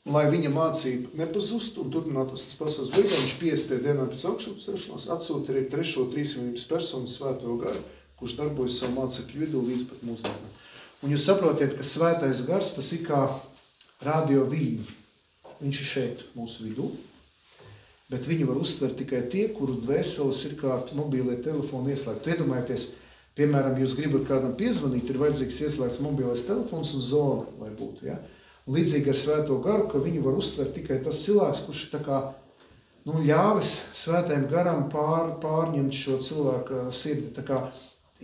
lai viņa mācība nepazustu un turpinātos tas pasaules beigās. Viņš 50. dienā pēc augšupcelšanās atsūta arī 3. trīsvienības personu Svēto garu, kurš darbojas savu mācekļu vidū līdz pat mūsdienām. Un jūs saprotiet, ka Svētais gars, tas ir kā radio viļņi. Viņš ir šeit mūsu vidū, bet viņu var uztvert tikai tie, kuru dvēseles ir kā mobīlie telefoni ieslēgti. Iedomājieties, piemēram, jūs gribat kādam piezvanīt, ir vajadzīgs ieslēgts mobilais telefons un zona, lai būtu. Ja? Un līdzīgi ar Svēto garu, ka viņu var uztvert tikai tas cilvēks, kurš ir tā kā ļāvis Svētajam garam pārņemt šo cilvēku sirdi. Tā kā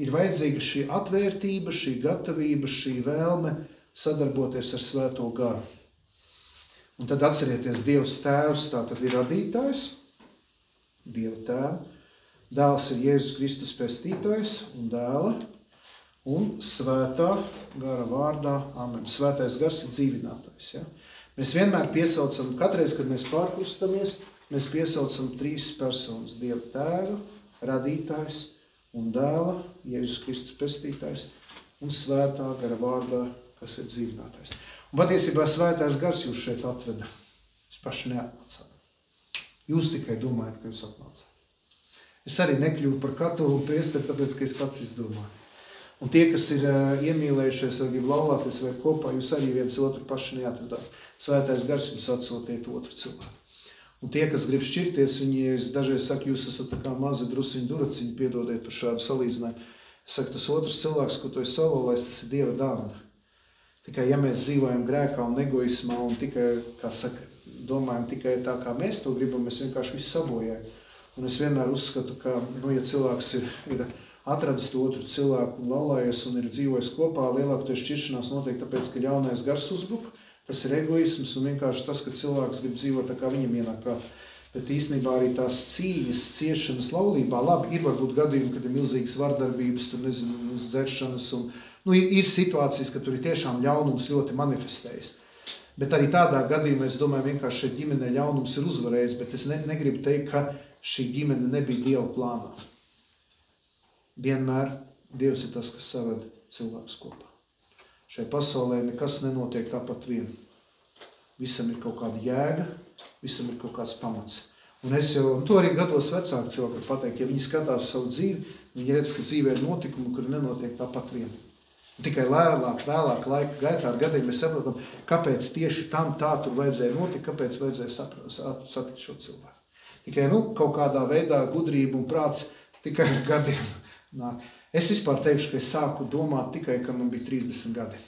ir vajadzīga šī atvērtība, šī gatavība, šī vēlme sadarboties ar Svēto garu. Un tad atcerieties, Dievs Tēvs tātad ir radītājs, Dieva Tēva, Dēls ir Jēzus Kristus pestītājs un Dēla, un Svētā gara vārdā, amen. Svētais gars ir dzīvinātājs. Ja? Mēs vienmēr piesaucam, katreiz, kad mēs pārkrustamies, mēs piesaucam 3 personas, Dieva Tēva, radītājs un Dēla, Jēzus Kristus pestītājs, un Svētā gara vārdā, kas ir dzīvinātājs. Un patiesībā Svētais gars jūs šeit atveda. Jūs paši neatnācāt. Jūs tikai domājat, ka jūs atnācāt. Es arī nekļuvu par katolu un priesteri, tāpēc, ka es pats izdomāju. Un tie, kas ir iemīlējušies vai grib laulāties vai kopā, jūs arī viens otru paši neatvedāt. Svētais gars jums atsūtiet otru cilvēku. Un tie, kas grib šķirties, viņi dažreiz saka, jūs esat tā kā mazi drusiņi duraciņi, piedodiet par šādu salīdzinājumu. Es saku, tas otrs cilvēks, ko tu esi salauzis, tas ir Dieva dāvana. Tikai, ja mēs dzīvojam grēkā un egoismā un tikai, kā saka, domājam tikai tā, kā mēs to gribam, mēs vienkārši visu sabojājam. Un es vienmēr uzskatu, ka, ja cilvēks ir atradis to otru cilvēku un laulājies un ir dzīvojis kopā, lielākoties šķiršanās notiek tāpēc, ka ļaunais gars uzbruka. Tas ir egoisms un vienkārši tas, ka cilvēks grib dzīvot tā, kā viņam ienāk prātā. Bet īstenībā arī tās cīņas, ciešanas laulībā, labi, ir varbūt gadījumi, kad ir milzīgas vardarbības, tur nezinu, dzeršanas un ir situācijas, ka tur ir tiešām ļaunums ļoti manifestējis. Bet arī tādā gadījumā, es domāju, vienkārši šeit ģimenē ļaunums ir uzvarējis, bet es negribu teikt, ka šī ģimene nebija Dieva plānā. Vienmēr Dievs ir tas, kas saved cilvēkus kopā. Šai pasaulē nekas nenotiek tāpat vien. Visam ir kaut kāda jēga, visam ir kaut kāds pamats. Un es jau, un to arī gados vecāki cilvēki pateikt, ja viņi skatās uz savu dzīvi, viņi redz, ka dzīvē ir notikumi, kuri nenotiek tāpat vien. Un tikai vēlāk laika gaitā ar gadiem mēs saprotam, kāpēc tieši tam tā tur vajadzēja notikt, kāpēc vajadzēja satikt šo cilvēku. Tikai, kaut kādā veidā gudrība un prāts tikai ar gadiem nāk. Es vispār teikšu, ka es sāku domāt tikai, kad man bija 30 gadi.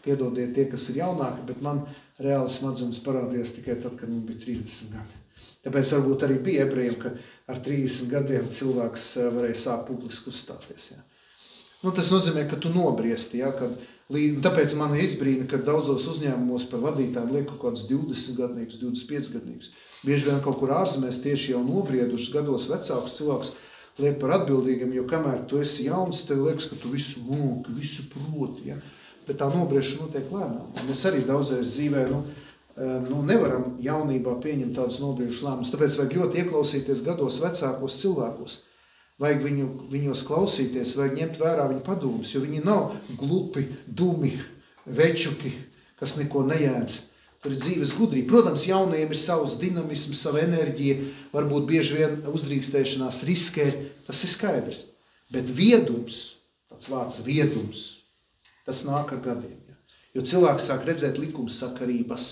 Piedodiet tie, kas ir jaunāki, bet man reāli smadzenes parādījās tikai tad, kad man bija 30 gadi. Tāpēc varbūt arī bija ebrejiem, ka ar 30 gadiem cilvēks varēja sākt publiski uzstāties. Ja. Tas nozīmē, ka tu nobriesti, ja, tāpēc man izbrīna, ka daudzos uzņēmumos par vadītājiem liek kaut kādus 20 gadniekus, 25 gadniekus. Bieži vien kaut kur ārzemēs tieši jau nobriedušas gados vecākus cilvēkus liek par atbildīgiem, jo kamēr tu esi jauns, tev liekas, ka tu visu moki, visu proti, ja. Bet tā nobriešana notiek lēnām. Un mēs arī daudzreiz dzīvē, nevaram jaunībā pieņemt tādus nobriežus lēmumus. Tāpēc vajag ļoti ieklausīties gados vecākos cilvēkos. Vajag viņos klausīties, vajag ņemt vērā viņu padomus, jo viņi nav glupi, dumi, večuki, kas neko nejēdz. Tur ir dzīves gudrība. Protams, jaunajiem ir savs dinamisms, sava enerģija, varbūt bieži vien uzdrīkstēšanās riskēt, tas ir skaidrs. Bet viedums, tāds vārds viedums, tas nāk ar gadiem. Ja? Jo cilvēks sāk redzēt likumsakarības.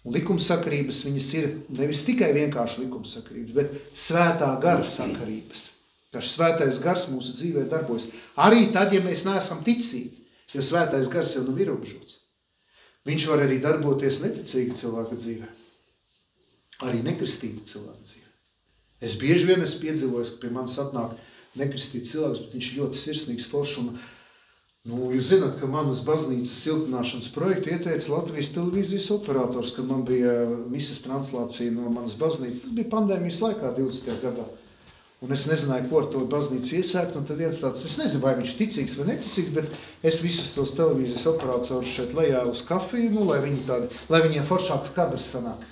Un likumsakarības viņas ir nevis tikai vienkārši likumsakarības, bet svētā gara sakarības. Ka svētais gars mūsu dzīvē darbojas. Arī tad, ja mēs neesam ticīgi, jo svētais gars jau nav ierobežots. Viņš var arī darboties neticīga cilvēka dzīvē. Arī nekristīga cilvēka dzīvē. Es bieži vien esmu piedzīvojis, ka pie manis atnāk nekristīts cilvēks, bet viņš ir ļoti sirsnīgs, foršs. Jūs zināt, ka manas baznīcas siltināšanas projektu ieteica Latvijas televīzijas operators, kad man bija misas translācija no manas baznīcas. Tas bija pandēmijas laikā 20. gadā. Un es nezināju, ko ar to baznīcu iesākt, un tad viens tāds, es nezinu, vai viņš ticīgs vai neticīgs, bet es visus tos televīzijas operatorus šeit lejā uz kafiju, lai viņiem foršāks kadrs sanāk.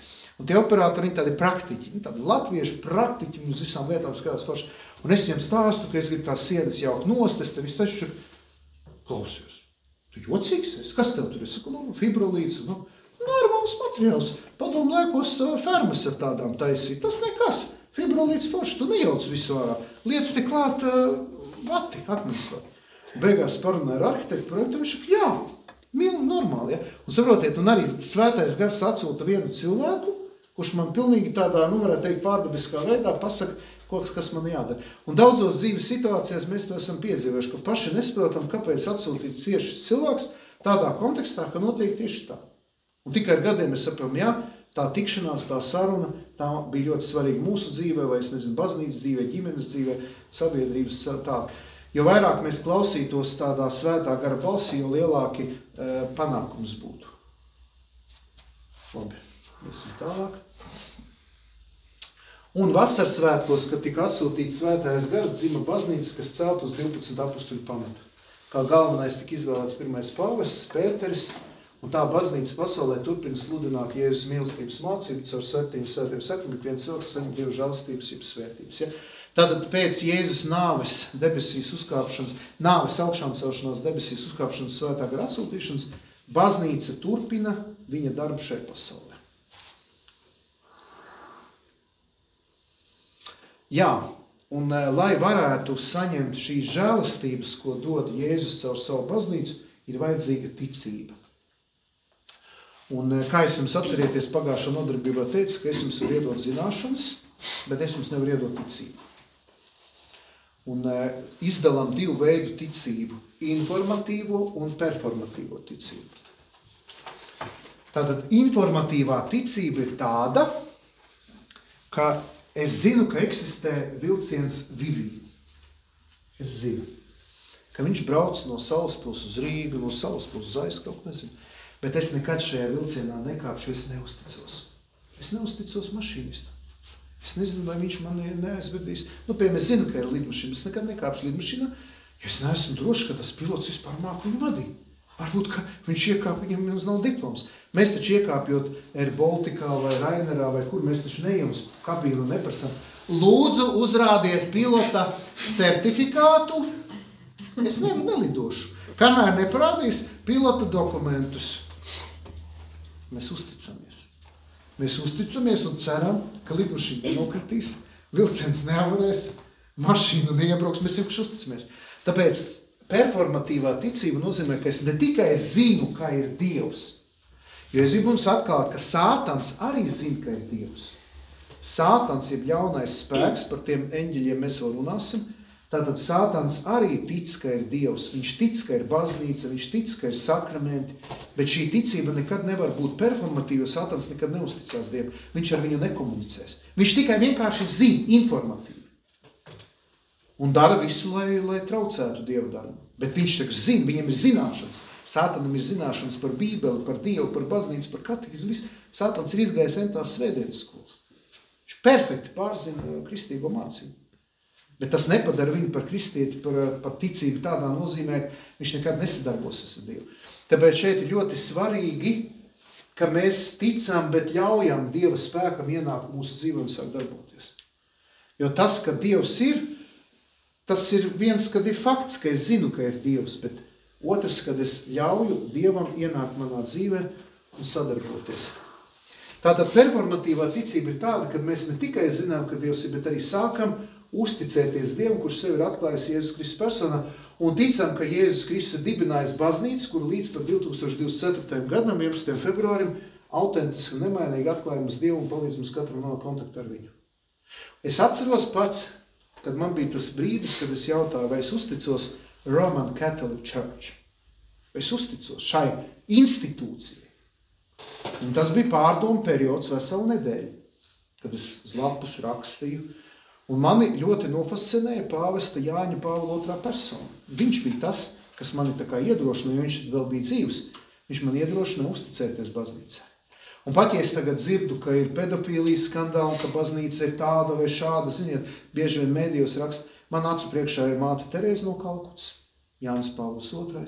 Un tie operatori, viņi tādi praktiķi, tādi latvieši praktiķi, uz visām lietām skatās forši. Un es viņiem stāstu, ka es gribu tās sienas jaukt nost, es te visu taču klausījos. Tu jocīgs esi? Kas tev tur? Es saku, fibrolīts, normāls materiāls. Padomu laikos fermas ar tādām taisīt. Tas nekas. Fibrolīts forši, tu nejauc visu ārā. Lietas te klāt vati, akmens vati. Beigās parunāja ar arhitektu projektu, viņš saka, jā, normāli, ja. Un saprotiet, un arī svētais gars atsūta vienu cilvēku, kurš man pilnīgi tādā, varētu teikt, pārdabiskā veidā pasaka, kas man jādara. Un daudzos dzīves situācijās mēs to esam piedzīvojuši, ka paši nesaprotam, kāpēc atsūtīt tieši cilvēks tādā kontekstā, ka notiek tieši tā. Un tikai ar gadiem mēs saprotam, jā, tā tikšanās, tā saruna, tā bija ļoti svarīga mūsu dzīvē, vai es nezinu, baznīcas dzīvē, ģimenes dzīvē, sabiedrības tā. Jo vairāk mēs klausītos tādā svētā gara balsī, jo lielāki panākums būtu. Labi, iesim tālāk. Un vasaras svētkos, kad tika atsūtīts svētais gars, dzima baznīcas, kas celt uz 12 apustuļu pamatu. Kā galvenais tika izvēlēts pirmais pāvests, Pēteris, un tā baznīca pasaulē turpina sludināt Jēzus mīlestības mācību caur svētiem sakramentu, viens cilvēks saņem Dievu žēlastības, jeb svētības. Ja? Tātad pēc Jēzus nāves debesīs uzkāpšanas, nāves augšām celšanās debesīs uzkāpšanas svētā gara atsūtīšanas, baznīca turpina viņa darbu šeit pasaulē. Jā, un lai varētu saņemt šīs žēlastības, ko dod Jēzus caur savu baznīcu, ir vajadzīga ticība. Un kā es jums atcerieties, pagājušā nodarbībā teicu, ka es jums varu iedot zināšanas, bet es jums nevaru iedot ticību. Un izdalām divu veidu ticību – informatīvo un performatīvo ticību. Tātad informatīvā ticība ir tāda, ka es zinu, ka eksistē vilciens Vivī. Es zinu, ka viņš brauc no Salaspils uz Rīgu, no Salaspils uz Aizkaut, nezinu. Bet es nekad šajā vilcienā nekāpšu, es neusticos. Es neusticos mašīnistam. Es nezinu, vai viņš man neaizvedīs. Piemēram, es zinu, ka ir lidmašīna, es nekad nekāpšu lidmašīnā, jo es neesmu droši, ka tas pilots vispār māk viņu vadīt. Varbūt, ka viņš iekāp, viņam nav diploms. Mēs taču iekāpjot Air Balticā vai Rainerā vai kur, mēs taču neejam uz kabīnu un neprasam. Lūdzu, uzrādiet pilota certifikātu. Es nelidošu. Kamēr neparādīs pilota dokumentus. Mēs uzticamies. Mēs uzticamies un ceram, ka lidmašīna nokritīs, vilciens nevarēs, mašīna neiebrauks, mēs vienkārši uzticamies. Tāpēc performatīvā ticība nozīmē, ka es ne tikai zinu, ka ir Dievs, jo es gribu mums atklāt, ka Sātans arī zina, ka ir Dievs. Sātans ir ļaunais spēks, par tiem eņģeļiem mēs vēl runāsim. Tātad Sātans arī tic, ka ir Dievs, viņš tic, ka ir baznīca, viņš tic, ka ir sakramenti, bet šī ticība nekad nevar būt performatīva, jo Sātans nekad neusticās Dievam, viņš ar viņu nekomunicēs. Viņš tikai vienkārši zina informatīvi. un dara visu, lai traucētu Dieva darbu. Bet viņš tagad zina, viņam ir zināšanas. Sātanam ir zināšanas par Bībeli, par Dievu, par baznīcu, par katekismu. Sātans ir izgājis entās svētdienas skolas. Viņš perfekti pārzina kristīgo mācību. Bet tas nepadara viņu par kristieti, par ticību tādā nozīmē, viņš nekad nesadarbosies ar Dievu. Tāpēc šeit ir ļoti svarīgi, ka mēs ticam, bet ļaujam Dieva spēkam ienākt mūsu dzīvē un sāk darboties. Jo tas, ka Dievs ir, tas ir viens, kad ir fakts, ka es zinu, ka ir Dievs, bet otrs, kad es ļauju Dievam ienākt manā dzīvē un sadarboties. Tātad performatīvā ticība ir tāda, kad mēs ne tikai zinām, ka Dievs ir, bet arī sākam uzticēties Dievam, kurš sev ir atklājis Jēzus Kristus personā, un ticam, ka Jēzus Kristus ir dibinājis baznīcu, kur līdz par 2024. gadam, 11. februārim, autentiski un nemainīgi atklājumus Dievu un palīdz mums katram no kontaktu ar viņu. Es atceros pats, kad man bija tas brīdis, kad es jautāju, vai es uzticos Roman Catholic Church. Vai es uzticos šai institūcijai. Un tas bija pārdomu periods veselu nedēļu, kad es uz lapas rakstīju. Un mani ļoti nofascinēja pāvesta Jāņa Pāvila II persona. Viņš bija tas, kas mani tā kā iedrošināja, jo viņš vēl bija dzīvs. Viņš man iedrošināja uzticēties baznīcai. Un pat, ja es tagad dzirdu, ka ir pedofīlijas skandāli, ka baznīca ir tāda vai šāda, ziniet, bieži vien mēdījos raksta, man acu priekšā ir māte Terēza no Kalkutas, Jānis Pāvils II.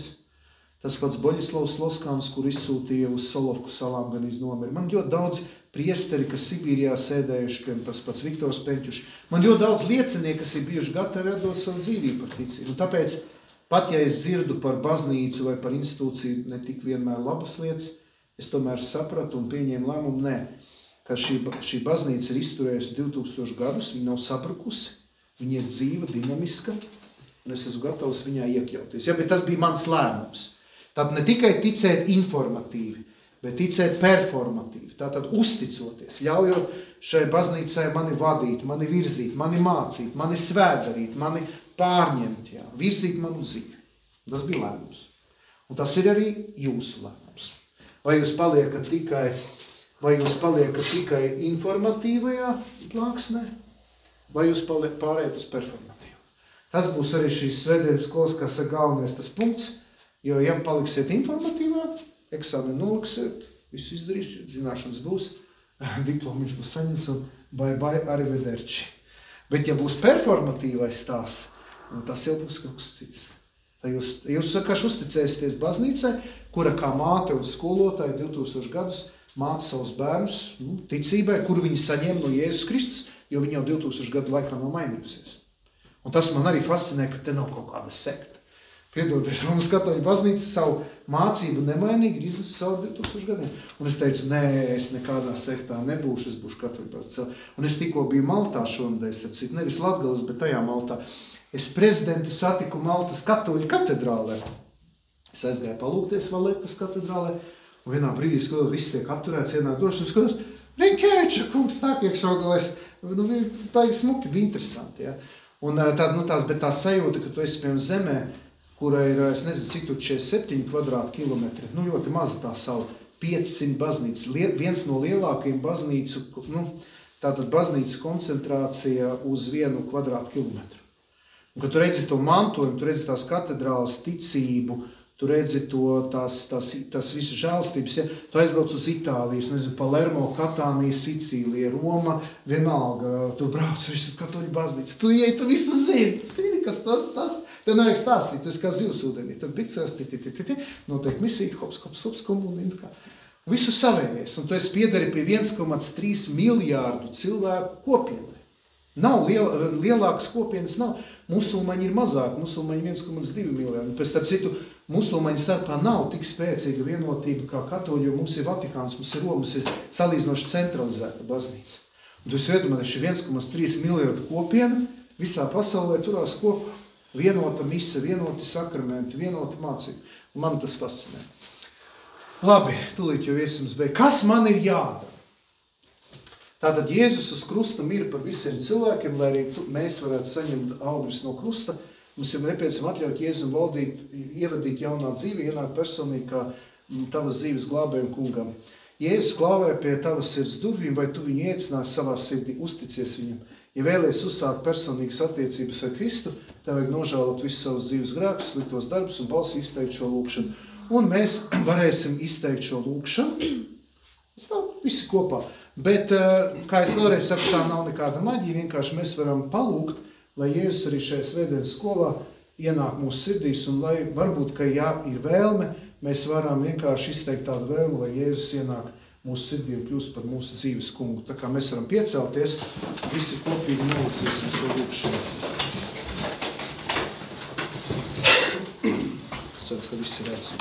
Tas pats Boļislavs Loskāns, kur izsūtīja uz Solovku salām gan iznomiri. Man ļoti daudz priesteri, kas Sibīrijā sēdējuši, piemēram, tas pats Viktors Peņķuš. Man ļoti daudz liecinieki, kas ir bijuši gatavi atdot savu dzīvību par ticību. Un tāpēc, pat ja es dzirdu par baznīcu vai par institūciju ne tik vienmēr labas lietas, es tomēr sapratu un pieņēmu lēmumu, ka šī baznīca ir izturējusi 2000 gadus, viņa nav sabrukusi, viņa ir dzīva, dinamiska, un es esmu gatavs viņā iekļauties. Ja, bet tas bija mans lēmums. Tad ne tikai ticēt informatīvi, bet ticēt performatīvi. Tātad uzticoties, ļaujot šai baznīcai mani vadīt, mani virzīt, mani mācīt, mani svētdarīt, mani pārņemt, jā, virzīt manu dzīvi. Tas bija lēmums. Un tas ir arī jūsu lēmums. Vai jūs paliekat tikai informatīvajā plāksnē, vai jūs pārējat uz performatīvu. Tas būs arī šīs svētdienas skolas, kas ir galvenais tas punkts, jo, ja paliksiet informatīvā, eksāmenu noliksiet, visu izdarīsiet, zināšanas būs, diplomiņš būs saņemts un bye arrivederci. Bet ja būs performatīvais tās, tas jau būs kaut kas cits. Jūs vienkārši uzticēsieties baznīcai, kura kā māte un skolotāja 2000 gadus māca savus bērnus ticībai, kuru viņi saņem no Jēzus Kristus, jo viņi jau 2000 gadu laikā nav mainījusies. Un tas man arī fascinē, ka te nav kaut kāda sekta. Piedodiet, Romas katoļu baznīca savu mācību nemainīgi ir iznesusi savu 2000 gadiem. Un es teicu, nē, es nekādā sektā nebūšu, es būšu katoļu baznīca. Un es tikko biju Maltā šonadēļ, nevis Latgales, bet tajā Maltā. Es prezidentu satiku Maltas katoļu katedrālē. Es aizgāju palūgties Valetas katedrālē, un vienā brīdī skatot, viss tiek apturēts, ienāk droši, un skatos, Rinkēviča kungs tā iekšaugalēs, baigi smuki, bija interesanti, ja. Un bet tā sajūta, ka tu esi piemēram zemē, kura ir, es nezinu, cik tur 47 kvadrātkilometri, ļoti maza tā sala, 500 baznīcas, viens no lielākajiem baznīcu, tātad baznīcas koncentrācija uz 1 kvadrātkilometru. Un, kad tu redzi to mantojumu, tu redzi tās katedrāles ticību, tu redzi tās visas žēlstības, ja? Tu aizbrauc uz Itāliju, nezinu, Palermo, Katānija, Sicīlija, Roma, vienalga, tu brauc visu katoļu baznīcu, tu visu zini, kas tas, te nevajag stāstīt, tu esi kā zivs ūdenī, tad biksēs, noteikti misīt, hops, komunī, visu savējies, un tu esi piedari pie 1,3 miljārdu cilvēku kopienai. Nav lielākas kopienas, nav. Musulmaņi ir mazāk, musulmaņi 1,2 miljārdi. Pēc tam citu, musulmaņu starpā nav tik spēcīga vienotība kā katoļi, jo mums ir Vatikāns, mums ir Roma, mums ir salīdzinoši centralizēta baznīca. Un tu esi iedomājies, šī 1,3 miljārdu kopiena visā pasaulē turās kopā. Vienota mise, vienoti sakramenti, vienota mācība. Un man tas fascinē. Labi, tūlīt jau iesams beig. Kas man ir jādara? Tātad Jēzus uz krusta mira par visiem cilvēkiem, lai arī mēs varētu saņemt augļus no krusta. Mums ir nepieciešams atļaut Jēzum valdīt, ievadīt jaunā dzīve, ienākt personīgi kā tavas dzīves glābējam kungam. Jēzus klāvē pie tavas sirds durvīm, vai tu viņu iecināsi savā sirdī, uzticies viņam. Ja vēlies uzsākt personīgas attiecības ar Kristu, tev vajag nožēlot visus savus dzīves grēkus, sliktos darbus un balsi izteikt šo lūkšanu. Un mēs varēsim izteikt šo lūkšanu, visi kopā. Bet, kā es vēlreiz saku, tā nav nekāda maģija, vienkārši mēs varam palūgt, lai Jēzus arī šajā svētdienas skolā ienāk mūsu sirdīs, un lai varbūt, ka ja ir vēlme, mēs varam vienkārši izteikt tādu vēlmu, lai Jēzus ienāk mūsu sirdī un kļūst par mūsu dzīves kungu. Tā kā mēs varam piecelties, visi kopīgi nolasīsim šo lūkšanu. Ceru, ka visi redz.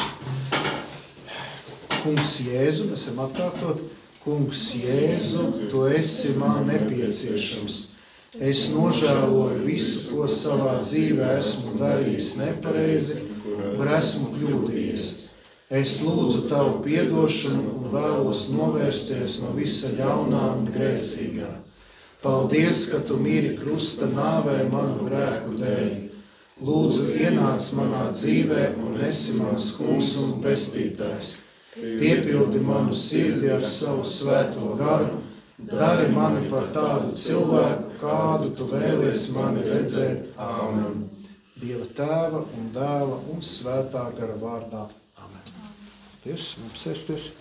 Kungs Jēzu, mēs varam atkārtot. Kungs Jēzu, tu esi man nepieciešams. Es nožēloju visu, ko savā dzīvē esmu darījis nepareizi, kur esmu kļūdījies. Es lūdzu tavu piedošanu un vēlos novērsties no visa ļaunā un grēcīgā. Paldies, ka tu miri krusta nāvē manu grēku dēļ. Lūdzu, ienāc manā dzīvē un esi mans kungs un pestītājs. Piepildi manu sirdi ar savu svēto garu, dari mani par tādu cilvēku, kādu tu vēlies mani redzēt. Āmen. Dieva Tēva un Dēla un Svētā gara vārdā. Amen. Paldies, apsēsties.